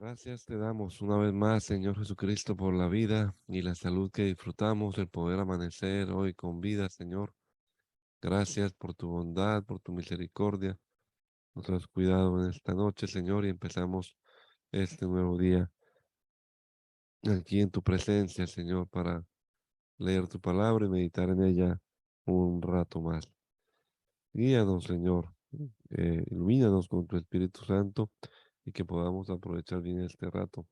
Gracias te damos una vez más, Señor Jesucristo, por la vida y la salud que disfrutamos, el poder amanecer hoy con vida, Señor. Gracias por tu bondad, por tu misericordia. Nos has cuidado en esta noche, Señor, y empezamos este nuevo día aquí en tu presencia, Señor, para leer tu palabra y meditar en ella un rato más. Guíanos, Señor. Ilumínanos con tu Espíritu Santo y que podamos aprovechar bien este rato,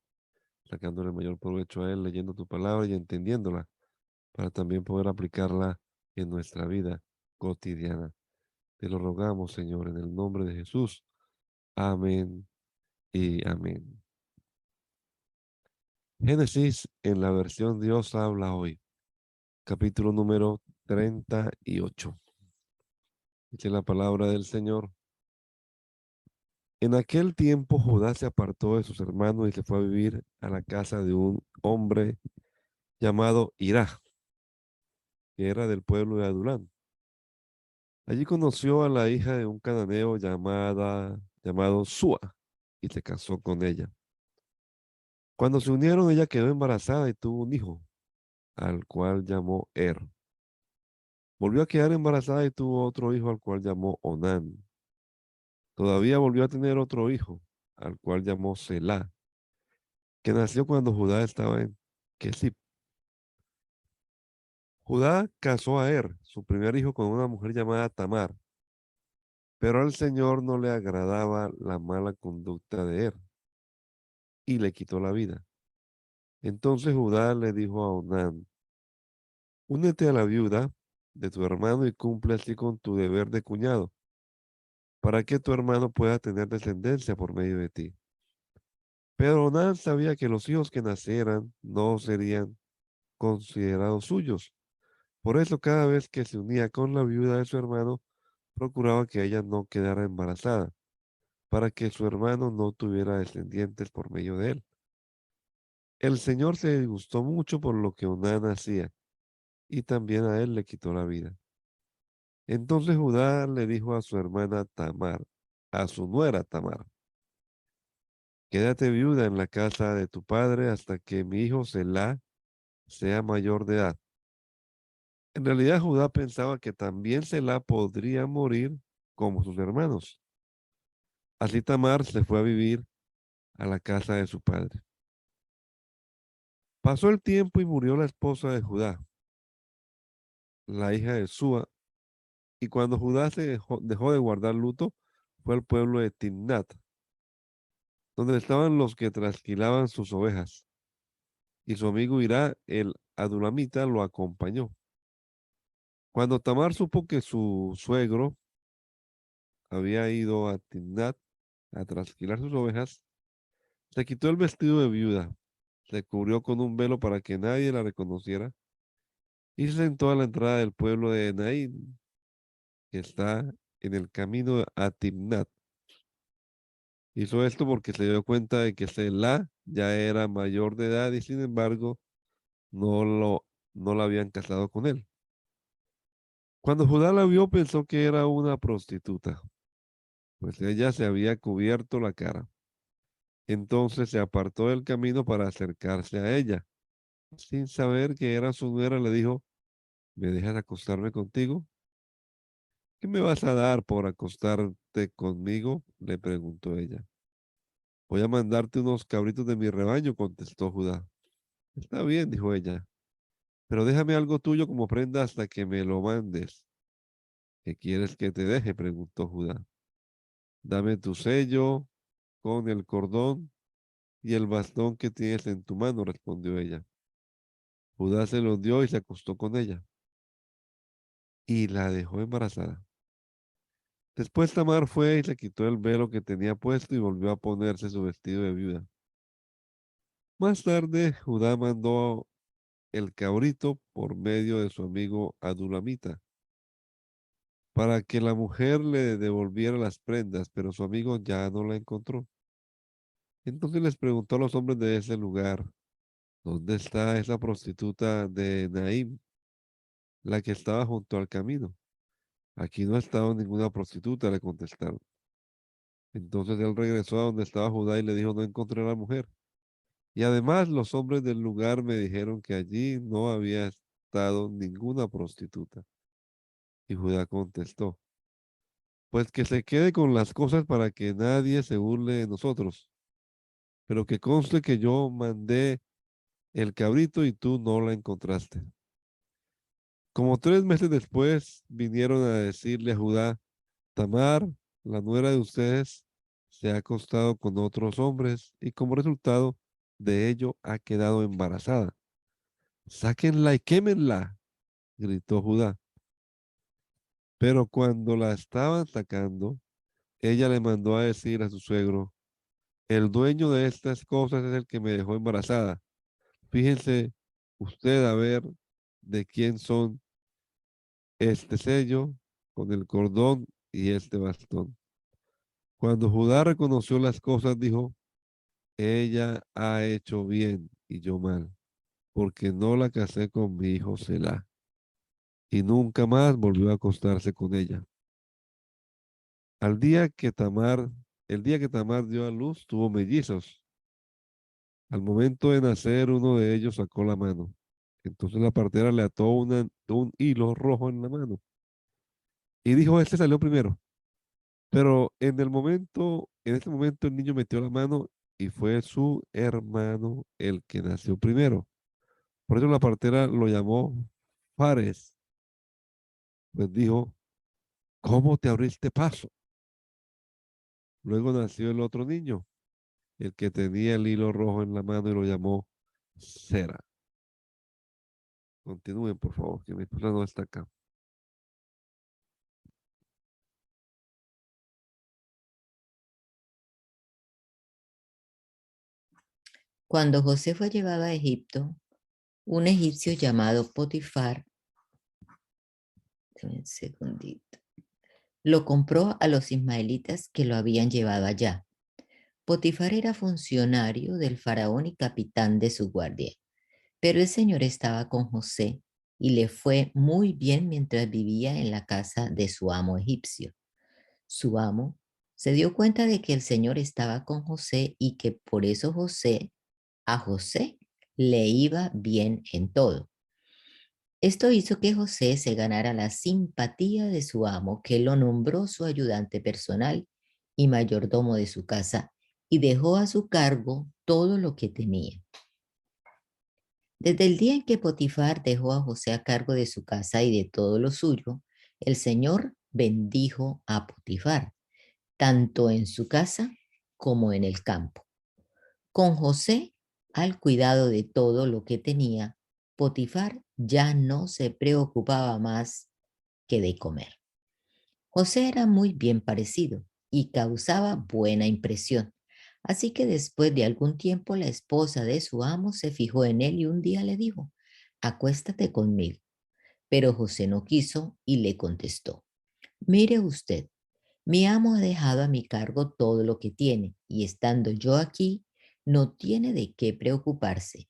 sacándole el mayor provecho a él, leyendo tu palabra y entendiéndola, para también poder aplicarla en nuestra vida cotidiana. Te lo rogamos, Señor, en el nombre de Jesús. Amén y amén. Génesis en la versión Dios habla hoy, capítulo número 38. Dice la palabra del Señor. En aquel tiempo Judá se apartó de sus hermanos y se fue a vivir a la casa de un hombre llamado Irá, que era del pueblo de Adulán. Allí conoció a la hija de un cananeo llamado Sua y se casó con ella. Cuando se unieron, ella quedó embarazada y tuvo un hijo, al cual llamó Er. Volvió a quedar embarazada y tuvo otro hijo, al cual llamó Onán. Todavía volvió a tener otro hijo, al cual llamó Selah, que nació cuando Judá estaba en Kesib. Judá casó a Er, su primer hijo, con una mujer llamada Tamar, pero al Señor no le agradaba la mala conducta de Er y le quitó la vida. Entonces Judá le dijo a Onán, únete a la viuda de tu hermano y cumple así con tu deber de cuñado, para que tu hermano pueda tener descendencia por medio de ti. Pero Onán sabía que los hijos que nacieran no serían considerados suyos. Por eso cada vez que se unía con la viuda de su hermano, procuraba que ella no quedara embarazada, para que su hermano no tuviera descendientes por medio de él. El Señor se disgustó mucho por lo que Onán hacía, y también a él le quitó la vida. Entonces Judá le dijo a su hermana Tamar, a su nuera Tamar, quédate viuda en la casa de tu padre hasta que mi hijo Selah sea mayor de edad. En realidad Judá pensaba que también Selah podría morir como sus hermanos. Así Tamar se fue a vivir a la casa de su padre. Pasó el tiempo y murió la esposa de Judá, la hija de Súa, y cuando Judá dejó de guardar luto, fue al pueblo de Timnat, donde estaban los que trasquilaban sus ovejas, y su amigo Irá, el adulamita, lo acompañó. Cuando Tamar supo que su suegro había ido a Timnat a trasquilar sus ovejas, se quitó el vestido de viuda, se cubrió con un velo para que nadie la reconociera, y se sentó a la entrada del pueblo de Naín, que está en el camino a Timnat. Hizo esto porque se dio cuenta de que Selah ya era mayor de edad y sin embargo no lo, no la habían casado con él. Cuando Judá la vio, pensó que era una prostituta, pues ella se había cubierto la cara. Entonces se apartó del camino para acercarse a ella. Sin saber que era su nuera, le dijo, ¿me dejas acostarme contigo? ¿Qué me vas a dar por acostarte conmigo? Le preguntó ella. Voy a mandarte unos cabritos de mi rebaño, contestó Judá. Está bien, dijo ella, pero déjame algo tuyo como prenda hasta que me lo mandes. ¿Qué quieres que te deje? Preguntó Judá. Dame tu sello con el cordón y el bastón que tienes en tu mano, respondió ella. Judá se los dio y se acostó con ella y la dejó embarazada. Después Tamar fue y se quitó el velo que tenía puesto y volvió a ponerse su vestido de viuda. Más tarde, Judá mandó el cabrito por medio de su amigo Adulamita para que la mujer le devolviera las prendas, pero su amigo ya no la encontró. Entonces les preguntó a los hombres de ese lugar, ¿dónde está esa prostituta de Naim, la que estaba junto al camino? Aquí no ha estado ninguna prostituta, le contestaron. Entonces él regresó a donde estaba Judá y le dijo, no encontré a la mujer. Y además los hombres del lugar me dijeron que allí no había estado ninguna prostituta. Y Judá contestó, pues que se quede con las cosas para que nadie se burle de nosotros, pero que conste que yo mandé el cabrito y tú no la encontraste. Como 3 meses después vinieron a decirle a Judá, Tamar, la nuera de ustedes, se ha acostado con otros hombres y como resultado de ello ha quedado embarazada. Sáquenla y quémenla, gritó Judá. Pero cuando la estaban sacando, ella le mandó a decir a su suegro, el dueño de estas cosas es el que me dejó embarazada. Fíjense usted a ver de quién son este sello con el cordón y este bastón. Cuando Judá reconoció las cosas, dijo, ella ha hecho bien y yo mal, porque no la casé con mi hijo Selah. Y nunca más volvió a acostarse con ella. Al día que Tamar, el día que Tamar dio a luz, tuvo mellizos. Al momento de nacer, uno de ellos sacó la mano. Entonces la partera le ató un hilo rojo en la mano y dijo, este salió primero. Pero en este momento el niño metió la mano y fue su hermano el que nació primero. Por eso la partera lo llamó Fares. Pues dijo, ¿cómo te abriste paso? Luego nació el otro niño, el que tenía el hilo rojo en la mano y lo llamó Sera. Continúen, por favor, que mi esposa no está acá. Cuando José fue llevado a Egipto, un egipcio llamado Potifar, deme un segundito, lo compró a los ismaelitas que lo habían llevado allá. Potifar era funcionario del faraón y capitán de su guardia, pero el Señor estaba con José y le fue muy bien mientras vivía en la casa de su amo egipcio. Su amo se dio cuenta de que el Señor estaba con José y que por eso a José le iba bien en todo. Esto hizo que José se ganara la simpatía de su amo, que lo nombró su ayudante personal y mayordomo de su casa, y dejó a su cargo todo lo que tenía. Desde el día en que Potifar dejó a José a cargo de su casa y de todo lo suyo, el Señor bendijo a Potifar, tanto en su casa como en el campo. Con José al cuidado de todo lo que tenía, Potifar ya no se preocupaba más que de comer. José era muy bien parecido y causaba buena impresión. Así que después de algún tiempo la esposa de su amo se fijó en él y un día le dijo, acuéstate conmigo. Pero José no quiso y le contestó, mire usted, mi amo ha dejado a mi cargo todo lo que tiene y estando yo aquí, no tiene de qué preocuparse.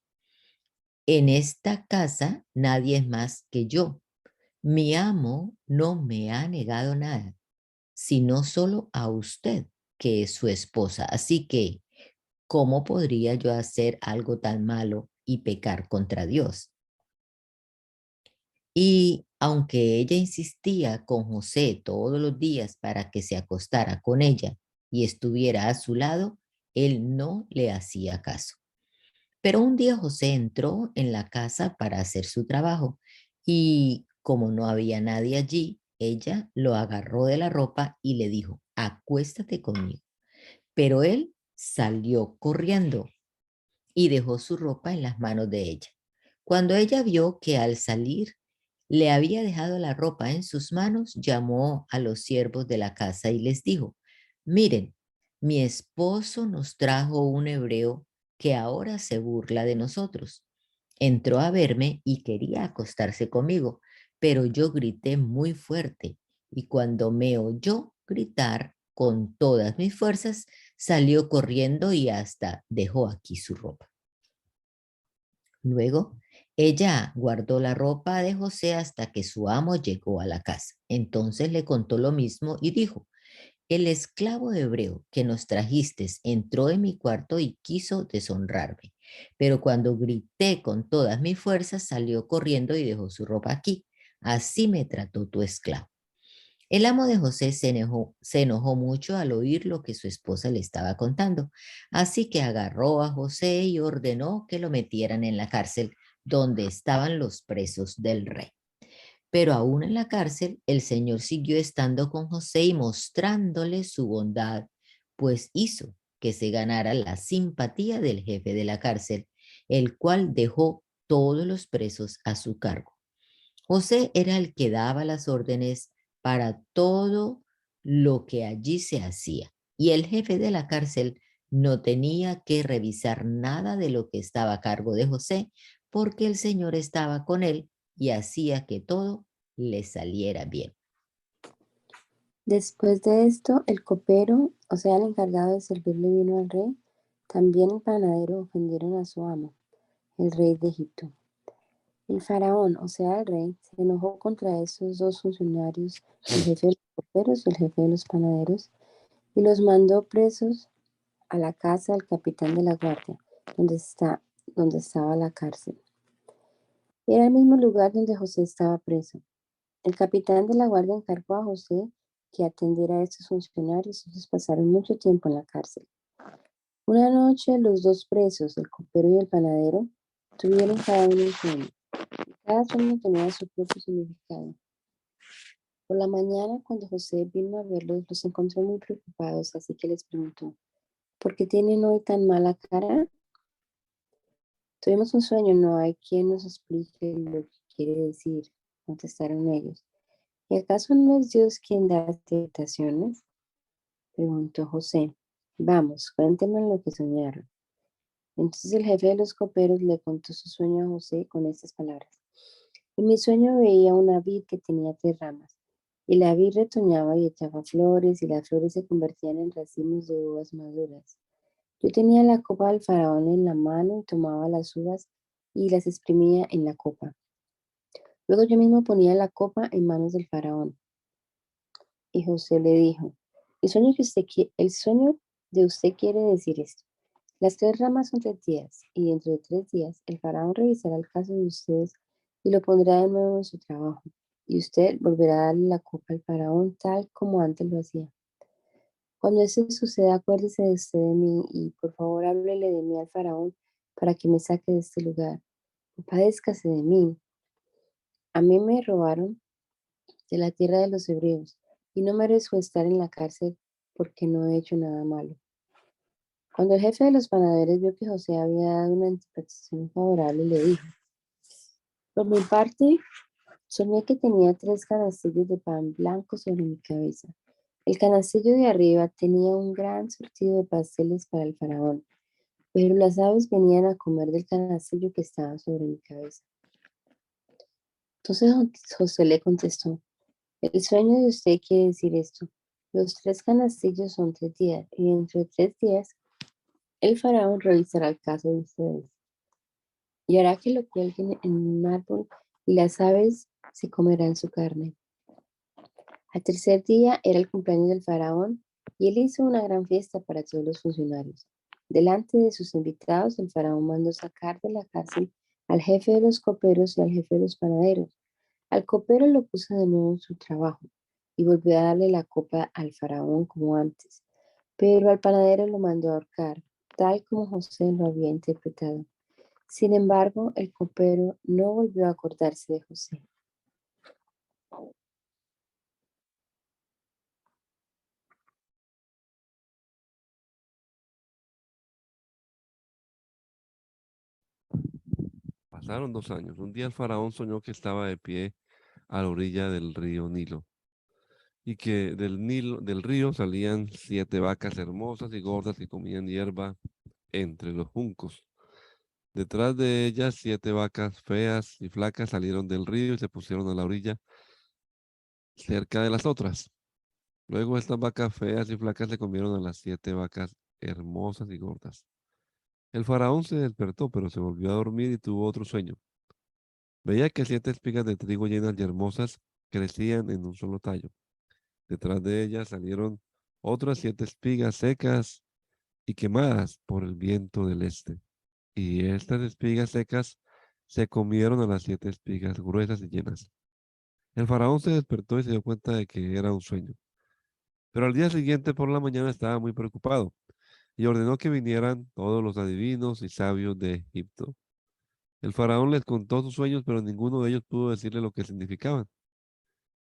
En esta casa nadie es más que yo. Mi amo no me ha negado nada, sino solo a usted, que es su esposa. Así que, ¿cómo podría yo hacer algo tan malo y pecar contra Dios? Y aunque ella insistía con José todos los días para que se acostara con ella y estuviera a su lado, él no le hacía caso. Pero un día José entró en la casa para hacer su trabajo y como no había nadie allí, ella lo agarró de la ropa y le dijo, acuéstate conmigo. Pero él salió corriendo y dejó su ropa en las manos de ella. Cuando ella vio que al salir le había dejado la ropa en sus manos, llamó a los siervos de la casa y les dijo, miren, mi esposo nos trajo un hebreo que ahora se burla de nosotros. Entró a verme y quería acostarse conmigo, pero yo grité muy fuerte y cuando me oyó gritar con todas mis fuerzas, salió corriendo y hasta dejó aquí su ropa. Luego, ella guardó la ropa de José hasta que su amo llegó a la casa. Entonces le contó lo mismo y dijo, el esclavo hebreo que nos trajiste entró en mi cuarto y quiso deshonrarme, pero cuando grité con todas mis fuerzas salió corriendo y dejó su ropa aquí. Así me trató tu esclavo. El amo de José se enojó mucho al oír lo que su esposa le estaba contando, así que agarró a José y ordenó que lo metieran en la cárcel donde estaban los presos del rey. Pero aún en la cárcel, el Señor siguió estando con José y mostrándole su bondad, pues hizo que se ganara la simpatía del jefe de la cárcel, el cual dejó todos los presos a su cargo. José era el que daba las órdenes para todo lo que allí se hacía, y el jefe de la cárcel no tenía que revisar nada de lo que estaba a cargo de José, porque el Señor estaba con él y hacía que todo le saliera bien. Después de esto, el copero, o sea, el encargado de servirle vino al rey, también el panadero ofendieron a su amo, el rey de Egipto. El faraón, o sea, el rey, se enojó contra esos dos funcionarios, el jefe de los coperos y el jefe de los panaderos, y los mandó presos a la casa del capitán de la guardia, donde estaba la cárcel. Era el mismo lugar donde José estaba preso. El capitán de la guardia encargó a José que atendiera a estos funcionarios. Ellos pasaron mucho tiempo en la cárcel. Una noche los dos presos, el copero y el panadero, tuvieron cada uno un sueño. Cada sueño tenía su propio significado. Por la mañana, cuando José vino a verlos, los encontró muy preocupados, así que les preguntó, ¿por qué tienen hoy tan mala cara? Tuvimos un sueño, no hay quien nos explique lo que quiere decir, contestaron ellos. ¿Y acaso no es Dios quien da las interpretaciones? Preguntó José. Vamos, cuéntenme lo que soñaron. Entonces el jefe de los coperos le contó su sueño a José con estas palabras. En mi sueño veía una vid que tenía 3 ramas, y la vid retoñaba y echaba flores, y las flores se convertían en racimos de uvas maduras. Yo tenía la copa del faraón en la mano y tomaba las uvas y las exprimía en la copa. Luego yo mismo ponía la copa en manos del faraón. Y José le dijo, el sueño de usted quiere decir esto. Las 3 ramas son 3 días, y dentro de 3 días el faraón revisará el caso de ustedes y lo pondrá de nuevo en su trabajo. Y usted volverá a darle la copa al faraón tal como antes lo hacía. Cuando eso suceda, acuérdese de usted de mí y por favor háblele de mí al faraón para que me saque de este lugar. Compadézcase de mí. A mí me robaron de la tierra de los hebreos, y no merezco estar en la cárcel porque no he hecho nada malo. Cuando el jefe de los panaderos vio que José había dado una interpretación favorable, le dijo, por mi parte, soñé que tenía 3 canastillos de pan blanco sobre mi cabeza. El canastillo de arriba tenía un gran surtido de pasteles para el faraón, pero las aves venían a comer del canastillo que estaba sobre mi cabeza. Entonces José le contestó, el sueño de usted quiere decir esto. Los 3 canastillos son 3 días, y dentro de 3 días el faraón revisará el caso de ustedes y hará que lo cuelguen en un árbol y las aves se comerán su carne. Al tercer día era el cumpleaños del faraón y él hizo una gran fiesta para todos los funcionarios. Delante de sus invitados, el faraón mandó sacar de la cárcel al jefe de los coperos y al jefe de los panaderos. Al copero lo puso de nuevo en su trabajo y volvió a darle la copa al faraón como antes, pero al panadero lo mandó a ahorcar, tal como José lo había interpretado. Sin embargo, el copero no volvió a acordarse de José. Pasaron 2 años. Un día el faraón soñó que estaba de pie a la orilla del río Nilo y que del río salían 7 vacas hermosas y gordas que comían hierba entre los juncos. Detrás de ellas, 7 vacas feas y flacas salieron del río y se pusieron a la orilla cerca de las otras. Luego estas vacas feas y flacas se comieron a las 7 vacas hermosas y gordas. El faraón se despertó, pero se volvió a dormir y tuvo otro sueño. Veía que 7 espigas de trigo llenas y hermosas crecían en un solo tallo. Detrás de ellas salieron otras 7 espigas secas y quemadas por el viento del este. Y estas espigas secas se comieron a las 7 espigas gruesas y llenas. El faraón se despertó y se dio cuenta de que era un sueño. Pero al día siguiente por la mañana estaba muy preocupado y ordenó que vinieran todos los adivinos y sabios de Egipto. El faraón les contó sus sueños, pero ninguno de ellos pudo decirle lo que significaban.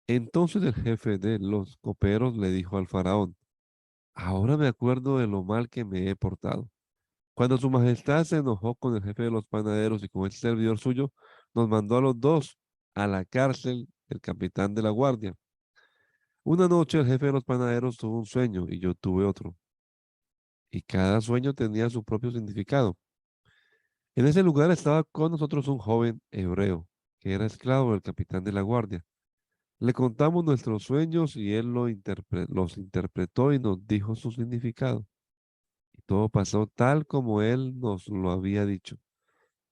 Entonces el jefe de los coperos le dijo al faraón: ahora me acuerdo de lo mal que me he portado. Cuando su majestad se enojó con el jefe de los panaderos y con el servidor suyo, nos mandó a los dos a la cárcel del capitán de la guardia. Una noche el jefe de los panaderos tuvo un sueño y yo tuve otro, y cada sueño tenía su propio significado. En ese lugar estaba con nosotros un joven hebreo, que era esclavo del capitán de la guardia. Le contamos nuestros sueños y él los interpretó y nos dijo su significado. Y todo pasó tal como él nos lo había dicho.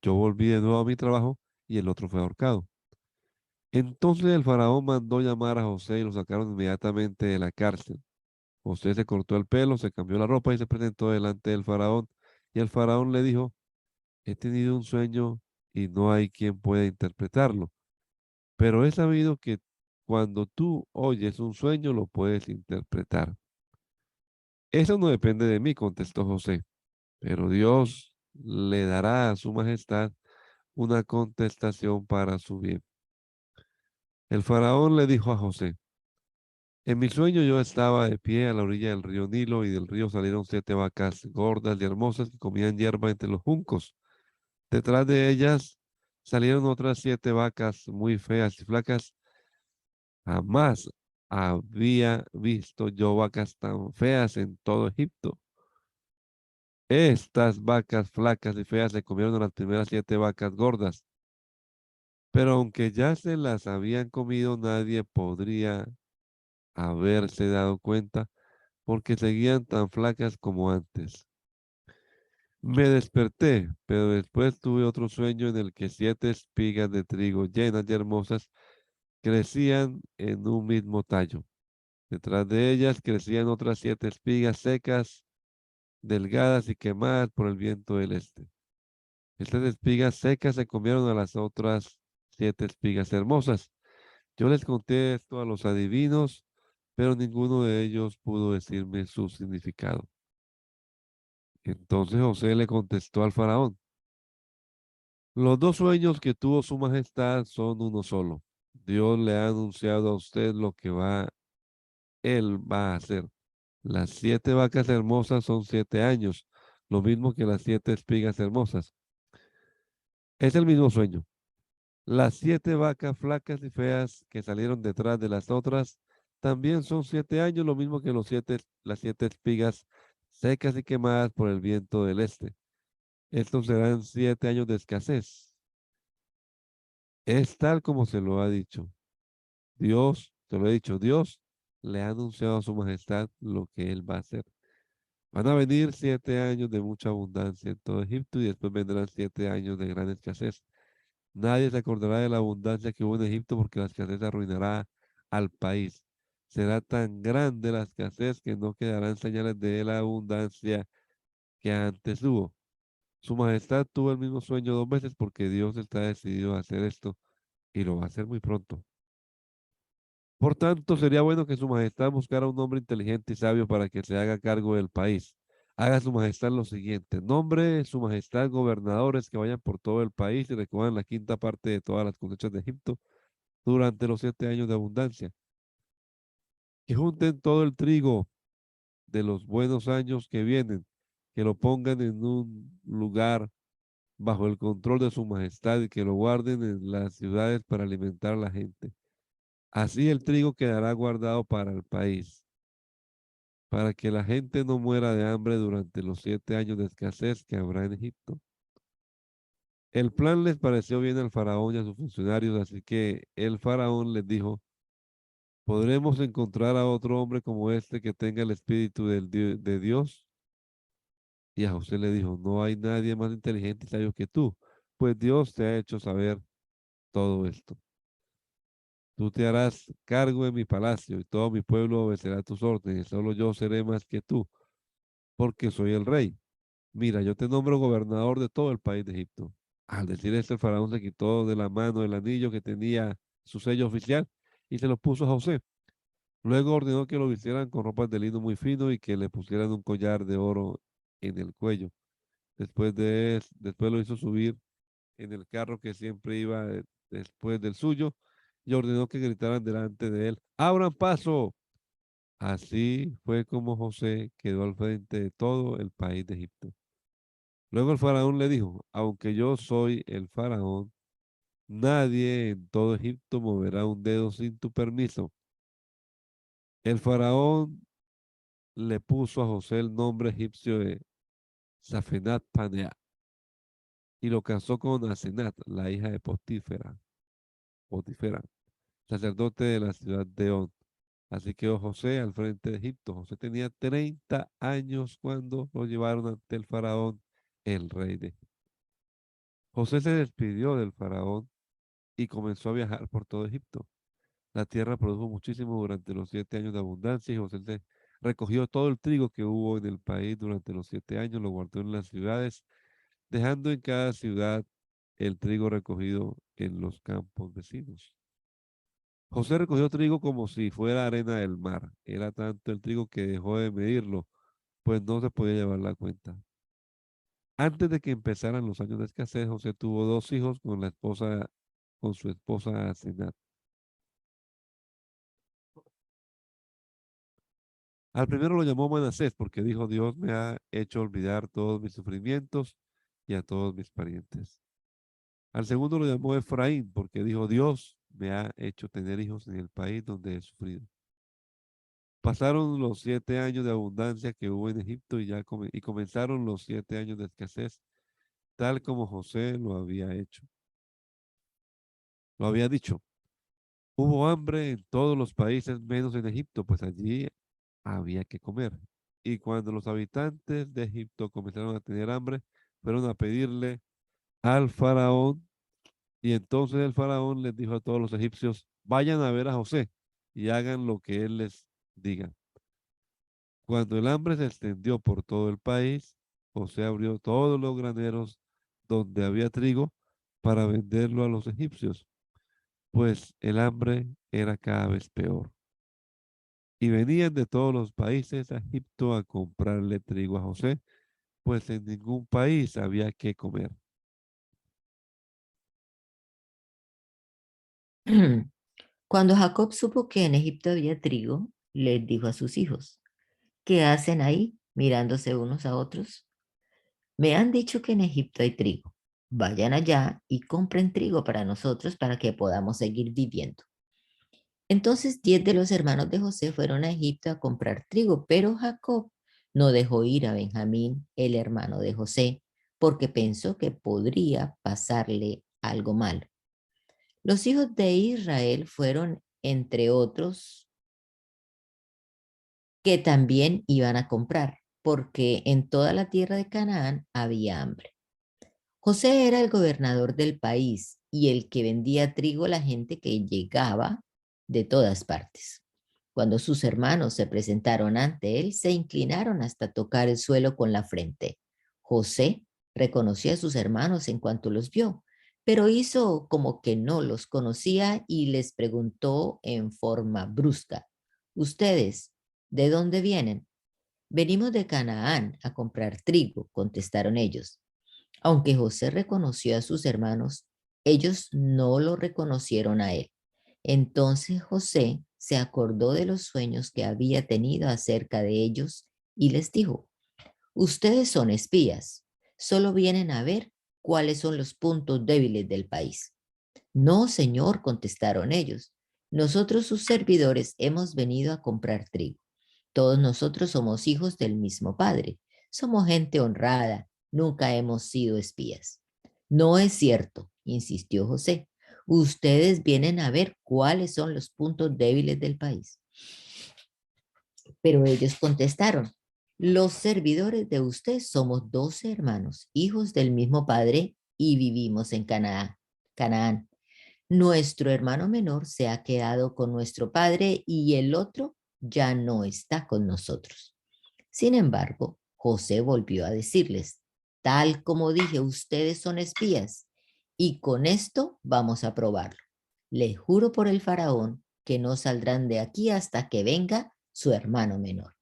Yo volví de nuevo a mi trabajo y el otro fue ahorcado. Entonces el faraón mandó llamar a José y lo sacaron inmediatamente de la cárcel. José se cortó el pelo, se cambió la ropa y se presentó delante del faraón. Y el faraón le dijo: he tenido un sueño y no hay quien pueda interpretarlo, pero he sabido que cuando tú oyes un sueño lo puedes interpretar. Eso no depende de mí, contestó José, pero Dios le dará a su majestad una contestación para su bien. El faraón le dijo a José: en mi sueño yo estaba de pie a la orilla del río Nilo y del río salieron 7 vacas gordas y hermosas que comían hierba entre los juncos. Detrás de ellas salieron otras 7 vacas muy feas y flacas. Jamás había visto yo vacas tan feas en todo Egipto. Estas vacas flacas y feas se comieron a las primeras 7 vacas gordas, pero aunque ya se las habían comido, nadie podría haberse dado cuenta porque seguían tan flacas como antes. Me desperté, pero después tuve otro sueño en el que 7 espigas de trigo llenas y hermosas crecían en un mismo tallo. Detrás de ellas crecían otras 7 espigas secas, delgadas y quemadas por el viento del este. Estas espigas secas se comieron a las otras 7 espigas hermosas. Yo les conté esto a los adivinos, pero ninguno de ellos pudo decirme su significado. Entonces José le contestó al faraón: los 2 sueños que tuvo su majestad son uno solo. Dios le ha anunciado a usted lo que él va a hacer. Las 7 vacas hermosas son 7 años, lo mismo que las 7 espigas hermosas. Es el mismo sueño. Las 7 vacas flacas y feas que salieron detrás de las otras también son 7 años, lo mismo que las 7 espigas secas y quemadas por el viento del este. Estos serán 7 años de escasez. Es tal como se lo ha dicho. Dios, te lo he dicho, Dios le ha anunciado a su majestad lo que él va a hacer. Van a venir 7 años de mucha abundancia en todo Egipto y después vendrán 7 años de gran escasez. Nadie se acordará de la abundancia que hubo en Egipto porque la escasez arruinará al país. Será tan grande la escasez que no quedarán señales de la abundancia que antes hubo. Su majestad tuvo el mismo sueño 2 veces porque Dios está decidido a hacer esto y lo va a hacer muy pronto. Por tanto, sería bueno que su majestad buscara un hombre inteligente y sabio para que se haga cargo del país. Haga su majestad lo siguiente: nombre su majestad gobernadores que vayan por todo el país y recojan la quinta parte de todas las cosechas de Egipto durante los 7 años de abundancia. Que junten todo el trigo de los buenos años que vienen, que lo pongan en un lugar bajo el control de su majestad y que lo guarden en las ciudades para alimentar a la gente. Así el trigo quedará guardado para el país, para que la gente no muera de hambre durante los 7 años de escasez que habrá en Egipto. El plan les pareció bien al faraón y a sus funcionarios, así que el faraón les dijo: ¿podremos encontrar a otro hombre como este que tenga el espíritu de Dios? Y a José le dijo: no hay nadie más inteligente y sabio que tú, pues Dios te ha hecho saber todo esto. Tú te harás cargo de mi palacio y todo mi pueblo obedecerá tus órdenes. Solo yo seré más que tú, porque soy el rey. Mira, yo te nombro gobernador de todo el país de Egipto. Al decir esto, el faraón se quitó de la mano el anillo que tenía su sello oficial y se lo puso a José. Luego ordenó que lo vistieran con ropas de lino muy fino y que le pusieran un collar de oro en el cuello. Después lo hizo subir en el carro que siempre iba después del suyo y ordenó que gritaran delante de él, ¡abran paso! Así fue como José quedó al frente de todo el país de Egipto. Luego el faraón le dijo, aunque yo soy el faraón, nadie en todo Egipto moverá un dedo sin tu permiso. El faraón le puso a José el nombre egipcio de Safenat Panea y lo casó con Asenat, la hija de Potifera, sacerdote de la ciudad de On. Así quedó José al frente de Egipto. José tenía 30 años cuando lo llevaron ante el faraón, el rey de Egipto. José se despidió del faraón y comenzó a viajar por todo Egipto. La tierra produjo muchísimo durante los 7 años de abundancia y José recogió todo el trigo que hubo en el país durante los 7 años, lo guardó en las ciudades, dejando en cada ciudad el trigo recogido en los campos vecinos. José recogió trigo como si fuera arena del mar. Era tanto el trigo que dejó de medirlo, pues no se podía llevar la cuenta. Antes de que empezaran los años de escasez, José tuvo 2 hijos con su esposa Asenat. Al primero lo llamó Manasés porque dijo, Dios me ha hecho olvidar todos mis sufrimientos y a todos mis parientes. Al segundo lo llamó Efraín porque dijo, Dios me ha hecho tener hijos en el país donde he sufrido. Pasaron los 7 años de abundancia que hubo en Egipto y comenzaron los 7 años de escasez, tal como José lo había hecho. Lo había dicho. Hubo hambre en todos los países menos en Egipto, pues allí había que comer. Y cuando los habitantes de Egipto comenzaron a tener hambre, fueron a pedirle al faraón. Y entonces el faraón les dijo a todos los egipcios, vayan a ver a José y hagan lo que él les diga. Cuando el hambre se extendió por todo el país, José abrió todos los graneros donde había trigo para venderlo a los egipcios, pues el hambre era cada vez peor. Y venían de todos los países a Egipto a comprarle trigo a José, pues en ningún país había que comer. Cuando Jacob supo que en Egipto había trigo, les dijo a sus hijos, ¿qué hacen ahí mirándose unos a otros? Me han dicho que en Egipto hay trigo. Vayan allá y compren trigo para nosotros para que podamos seguir viviendo. Entonces 10 de los hermanos de José fueron a Egipto a comprar trigo, pero Jacob no dejó ir a Benjamín, el hermano de José, porque pensó que podría pasarle algo malo. Los hijos de Israel fueron, entre otros, que también iban a comprar, porque en toda la tierra de Canaán había hambre. José era el gobernador del país y el que vendía trigo a la gente que llegaba de todas partes. Cuando sus hermanos se presentaron ante él, se inclinaron hasta tocar el suelo con la frente. José reconoció a sus hermanos en cuanto los vio, pero hizo como que no los conocía y les preguntó en forma brusca, ¿ustedes de dónde vienen? Venimos de Canaán a comprar trigo, contestaron ellos. Aunque José reconoció a sus hermanos, ellos no lo reconocieron a él. Entonces José se acordó de los sueños que había tenido acerca de ellos y les dijo, ustedes son espías, solo vienen a ver cuáles son los puntos débiles del país. No, señor, contestaron ellos. Nosotros sus servidores hemos venido a comprar trigo. Todos nosotros somos hijos del mismo Padre. Somos gente honrada. Nunca hemos sido espías. No es cierto, insistió José. Ustedes vienen a ver cuáles son los puntos débiles del país. Pero ellos contestaron, los servidores de usted somos 12 hermanos, hijos del mismo Padre y vivimos en Canaán. Nuestro hermano menor se ha quedado con nuestro padre y el otro ya no está con nosotros. Sin embargo, José volvió a decirles, tal como dije, ustedes son espías y con esto vamos a probarlo. Les juro por el faraón que no saldrán de aquí hasta que venga su hermano menor.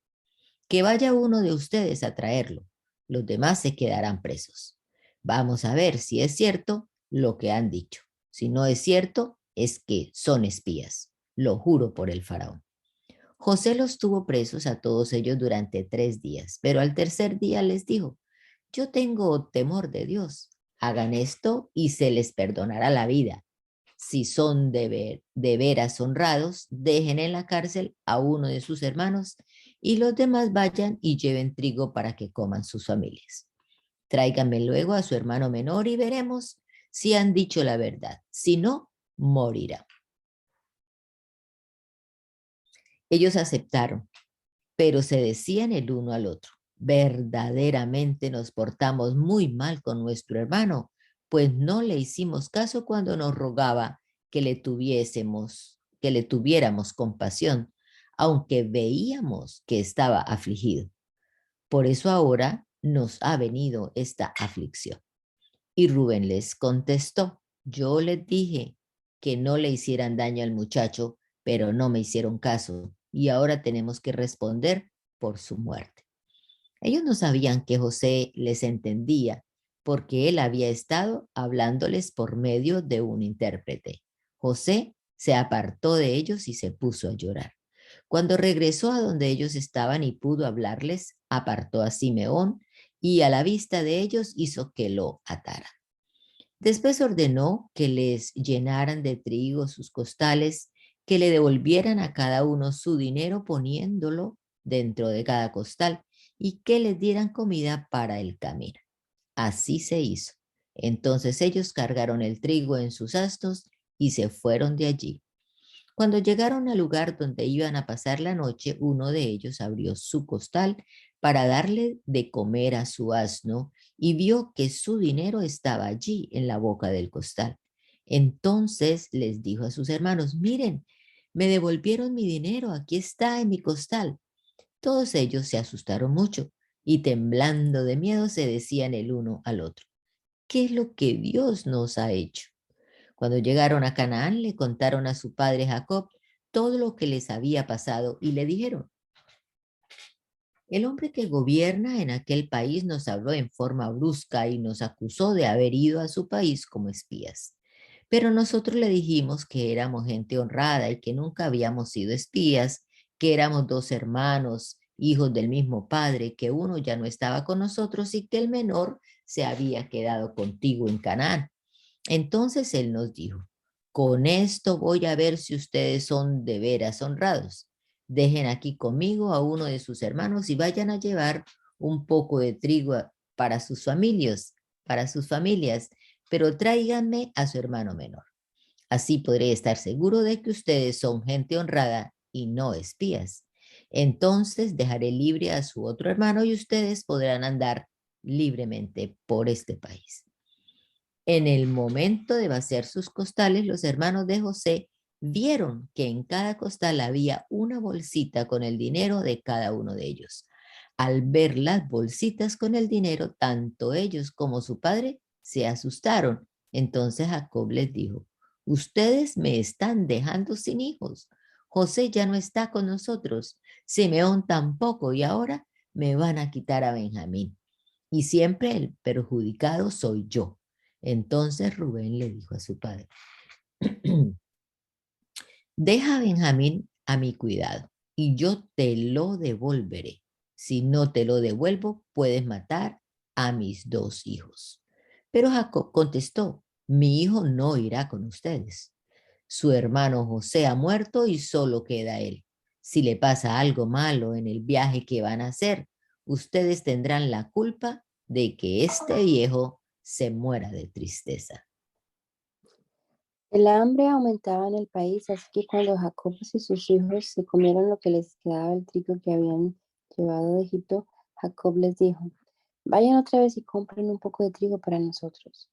Que vaya uno de ustedes a traerlo. Los demás se quedarán presos. Vamos a ver si es cierto lo que han dicho. Si no es cierto, es que son espías. Lo juro por el faraón. José los tuvo presos a todos ellos durante 3 días, pero al tercer día les dijo, yo tengo temor de Dios. Hagan esto y se les perdonará la vida. Si son de veras honrados, dejen en la cárcel a uno de sus hermanos y los demás vayan y lleven trigo para que coman sus familias. Tráiganme luego a su hermano menor y veremos si han dicho la verdad. Si no, morirá. Ellos aceptaron, pero se decían el uno al otro, verdaderamente nos portamos muy mal con nuestro hermano, pues no le hicimos caso cuando nos rogaba que que le tuviéramos compasión, aunque veíamos que estaba afligido. Por eso ahora nos ha venido esta aflicción. Y Rubén les contestó, yo les dije que no le hicieran daño al muchacho, pero no me hicieron caso y ahora tenemos que responder por su muerte. Ellos no sabían que José les entendía porque él había estado hablándoles por medio de un intérprete. José se apartó de ellos y se puso a llorar. Cuando regresó a donde ellos estaban y pudo hablarles, apartó a Simeón y a la vista de ellos hizo que lo atara. Después ordenó que les llenaran de trigo sus costales, que le devolvieran a cada uno su dinero poniéndolo dentro de cada costal y que les dieran comida para el camino. Así se hizo. Entonces ellos cargaron el trigo en sus asnos y se fueron de allí. Cuando llegaron al lugar donde iban a pasar la noche, uno de ellos abrió su costal para darle de comer a su asno y vio que su dinero estaba allí en la boca del costal. Entonces les dijo a sus hermanos, miren, me devolvieron mi dinero, aquí está en mi costal. Todos ellos se asustaron mucho y temblando de miedo se decían el uno al otro, ¿qué es lo que Dios nos ha hecho? Cuando llegaron a Canaán, le contaron a su padre Jacob todo lo que les había pasado y le dijeron, el hombre que gobierna en aquel país nos habló en forma brusca y nos acusó de haber ido a su país como espías. Pero nosotros le dijimos que éramos gente honrada y que nunca habíamos sido espías, que éramos 2 hermanos, hijos del mismo padre, que uno ya no estaba con nosotros y que el menor se había quedado contigo en Canaán. Entonces él nos dijo, con esto voy a ver si ustedes son de veras honrados. Dejen aquí conmigo a uno de sus hermanos y vayan a llevar un poco de trigo para sus familias, pero tráiganme a su hermano menor. Así podré estar seguro de que ustedes son gente honrada y no espías. Entonces dejaré libre a su otro hermano y ustedes podrán andar libremente por este país. En el momento de vaciar sus costales, los hermanos de José vieron que en cada costal había una bolsita con el dinero de cada uno de ellos. Al ver las bolsitas con el dinero, tanto ellos como su padre se asustaron. Entonces Jacob les dijo, ustedes me están dejando sin hijos. José ya no está con nosotros, Simeón tampoco, y ahora me van a quitar a Benjamín. Y siempre el perjudicado soy yo. Entonces Rubén le dijo a su padre, deja a Benjamín a mi cuidado y yo te lo devolveré. Si no te lo devuelvo, puedes matar a mis 2 hijos. Pero Jacob contestó, mi hijo no irá con ustedes. Su hermano José ha muerto y solo queda él. Si le pasa algo malo en el viaje que van a hacer, ustedes tendrán la culpa de que este viejo se muera de tristeza. El hambre aumentaba en el país, así que cuando Jacob y sus hijos se comieron lo que les quedaba del trigo que habían llevado de Egipto, Jacob les dijo, vayan otra vez y compren un poco de trigo para nosotros.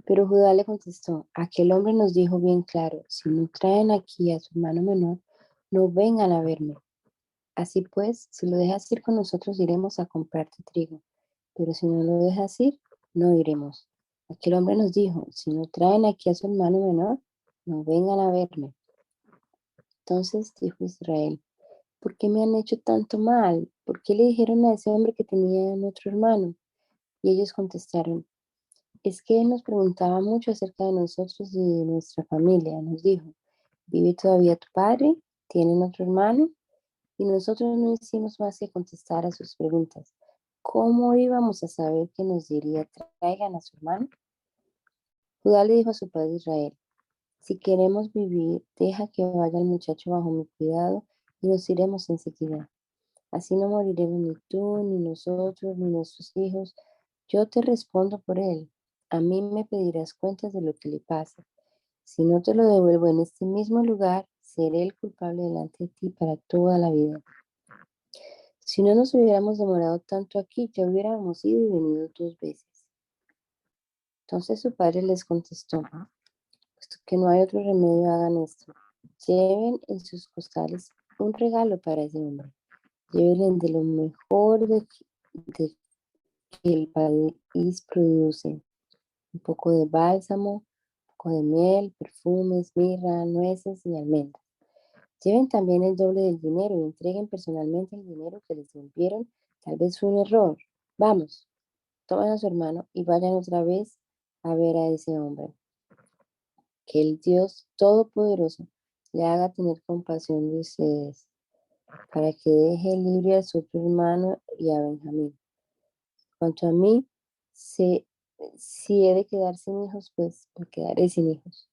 Pero Judá le contestó, aquel hombre nos dijo bien claro, si no traen aquí a su hermano menor, no vengan a verme. Así pues, si lo dejas ir con nosotros, iremos a comprarte trigo, pero si no lo dejas ir, no iremos. Aquel hombre nos dijo, si no traen aquí a su hermano menor, no vengan a verme. Entonces dijo Israel, ¿por qué me han hecho tanto mal? ¿Por qué le dijeron a ese hombre que tenía otro hermano? Y ellos contestaron, es que él nos preguntaba mucho acerca de nosotros y de nuestra familia. Nos dijo, ¿vive todavía tu padre? ¿Tienen otro hermano? Y nosotros no hicimos más que contestar a sus preguntas. ¿Cómo íbamos a saber que nos diría, traigan a su hermano? Judá le dijo a su padre Israel, si queremos vivir, deja que vaya el muchacho bajo mi cuidado y nos iremos enseguida. Así no moriremos ni tú, ni nosotros, ni nuestros hijos. Yo te respondo por él. A mí me pedirás cuentas de lo que le pasa. Si no te lo devuelvo en este mismo lugar, seré el culpable delante de ti para toda la vida. Si no nos hubiéramos demorado tanto aquí, ya hubiéramos ido y venido 2 veces. Entonces su padre les contestó, puesto que no hay otro remedio, hagan esto. Lleven en sus costales un regalo para ese hombre. Lleven de lo mejor de que el país produce. Un poco de bálsamo, un poco de miel, perfumes, mirra, nueces y almendras. Lleven también el doble del dinero y entreguen personalmente el dinero que les devolvieron. Tal vez fue un error. Vamos, tomen a su hermano y vayan otra vez a ver a ese hombre. Que el Dios Todopoderoso le haga tener compasión de ustedes, para que deje libre a su otro hermano y a Benjamín. Cuanto a mí, si, si he de quedar sin hijos, pues me quedaré sin hijos.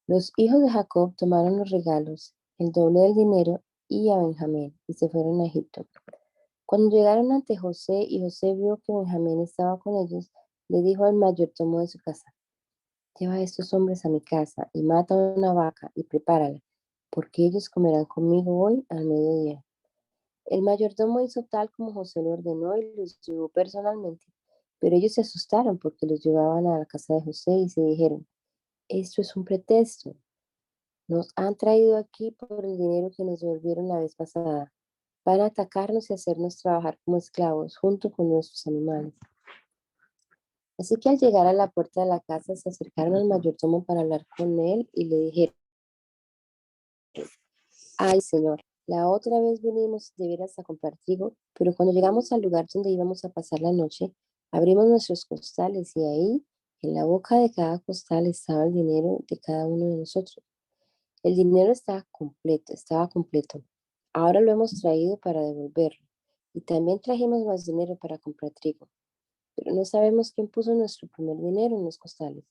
Los hijos de Jacob tomaron los regalos, el doble del dinero y a Benjamín, y se fueron a Egipto. Cuando llegaron ante José y José vio que Benjamín estaba con ellos, le dijo al mayordomo de su casa, lleva a estos hombres a mi casa y mata una vaca y prepárala, porque ellos comerán conmigo hoy al mediodía. El mayordomo hizo tal como José le ordenó y los llevó personalmente, pero ellos se asustaron porque los llevaban a la casa de José y se dijeron, esto es un pretexto. Nos han traído aquí por el dinero que nos devolvieron la vez pasada. Van a atacarnos y hacernos trabajar como esclavos junto con nuestros animales. Así que al llegar a la puerta de la casa se acercaron al mayordomo para hablar con él y le dijeron, ay señor, la otra vez vinimos de veras a comprar trigo, pero cuando llegamos al lugar donde íbamos a pasar la noche, abrimos nuestros costales y ahí, en la boca de cada costal estaba el dinero de cada uno de nosotros. El dinero estaba completo. Ahora lo hemos traído para devolverlo. Y también trajimos más dinero para comprar trigo. Pero no sabemos quién puso nuestro primer dinero en los costales.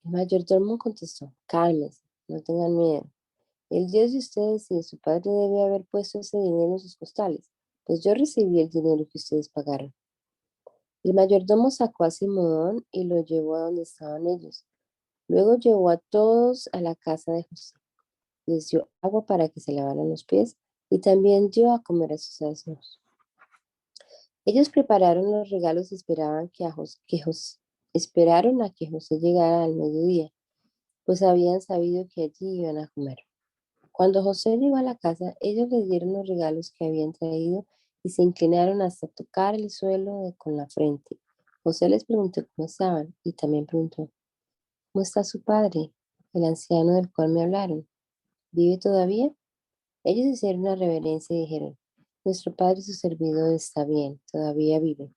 El mayordomo contestó, cálmese, no tengan miedo. El Dios de ustedes y de su padre debe haber puesto ese dinero en sus costales, pues yo recibí el dinero que ustedes pagaron. El mayordomo sacó a Simón y lo llevó a donde estaban ellos. Luego llevó a todos a la casa de José. Les dio agua para que se lavaran los pies y también dio a comer a sus asnos. Ellos prepararon los regalos y esperaron a que José llegara al mediodía, pues habían sabido que allí iban a comer. Cuando José llegó a la casa, ellos le dieron los regalos que habían traído y se inclinaron hasta tocar el suelo con la frente. José les preguntó cómo estaban y también preguntó, ¿cómo está su padre, el anciano del cual me hablaron? ¿Vive todavía? Ellos hicieron una reverencia y dijeron, nuestro padre y su servidor está bien, todavía vive.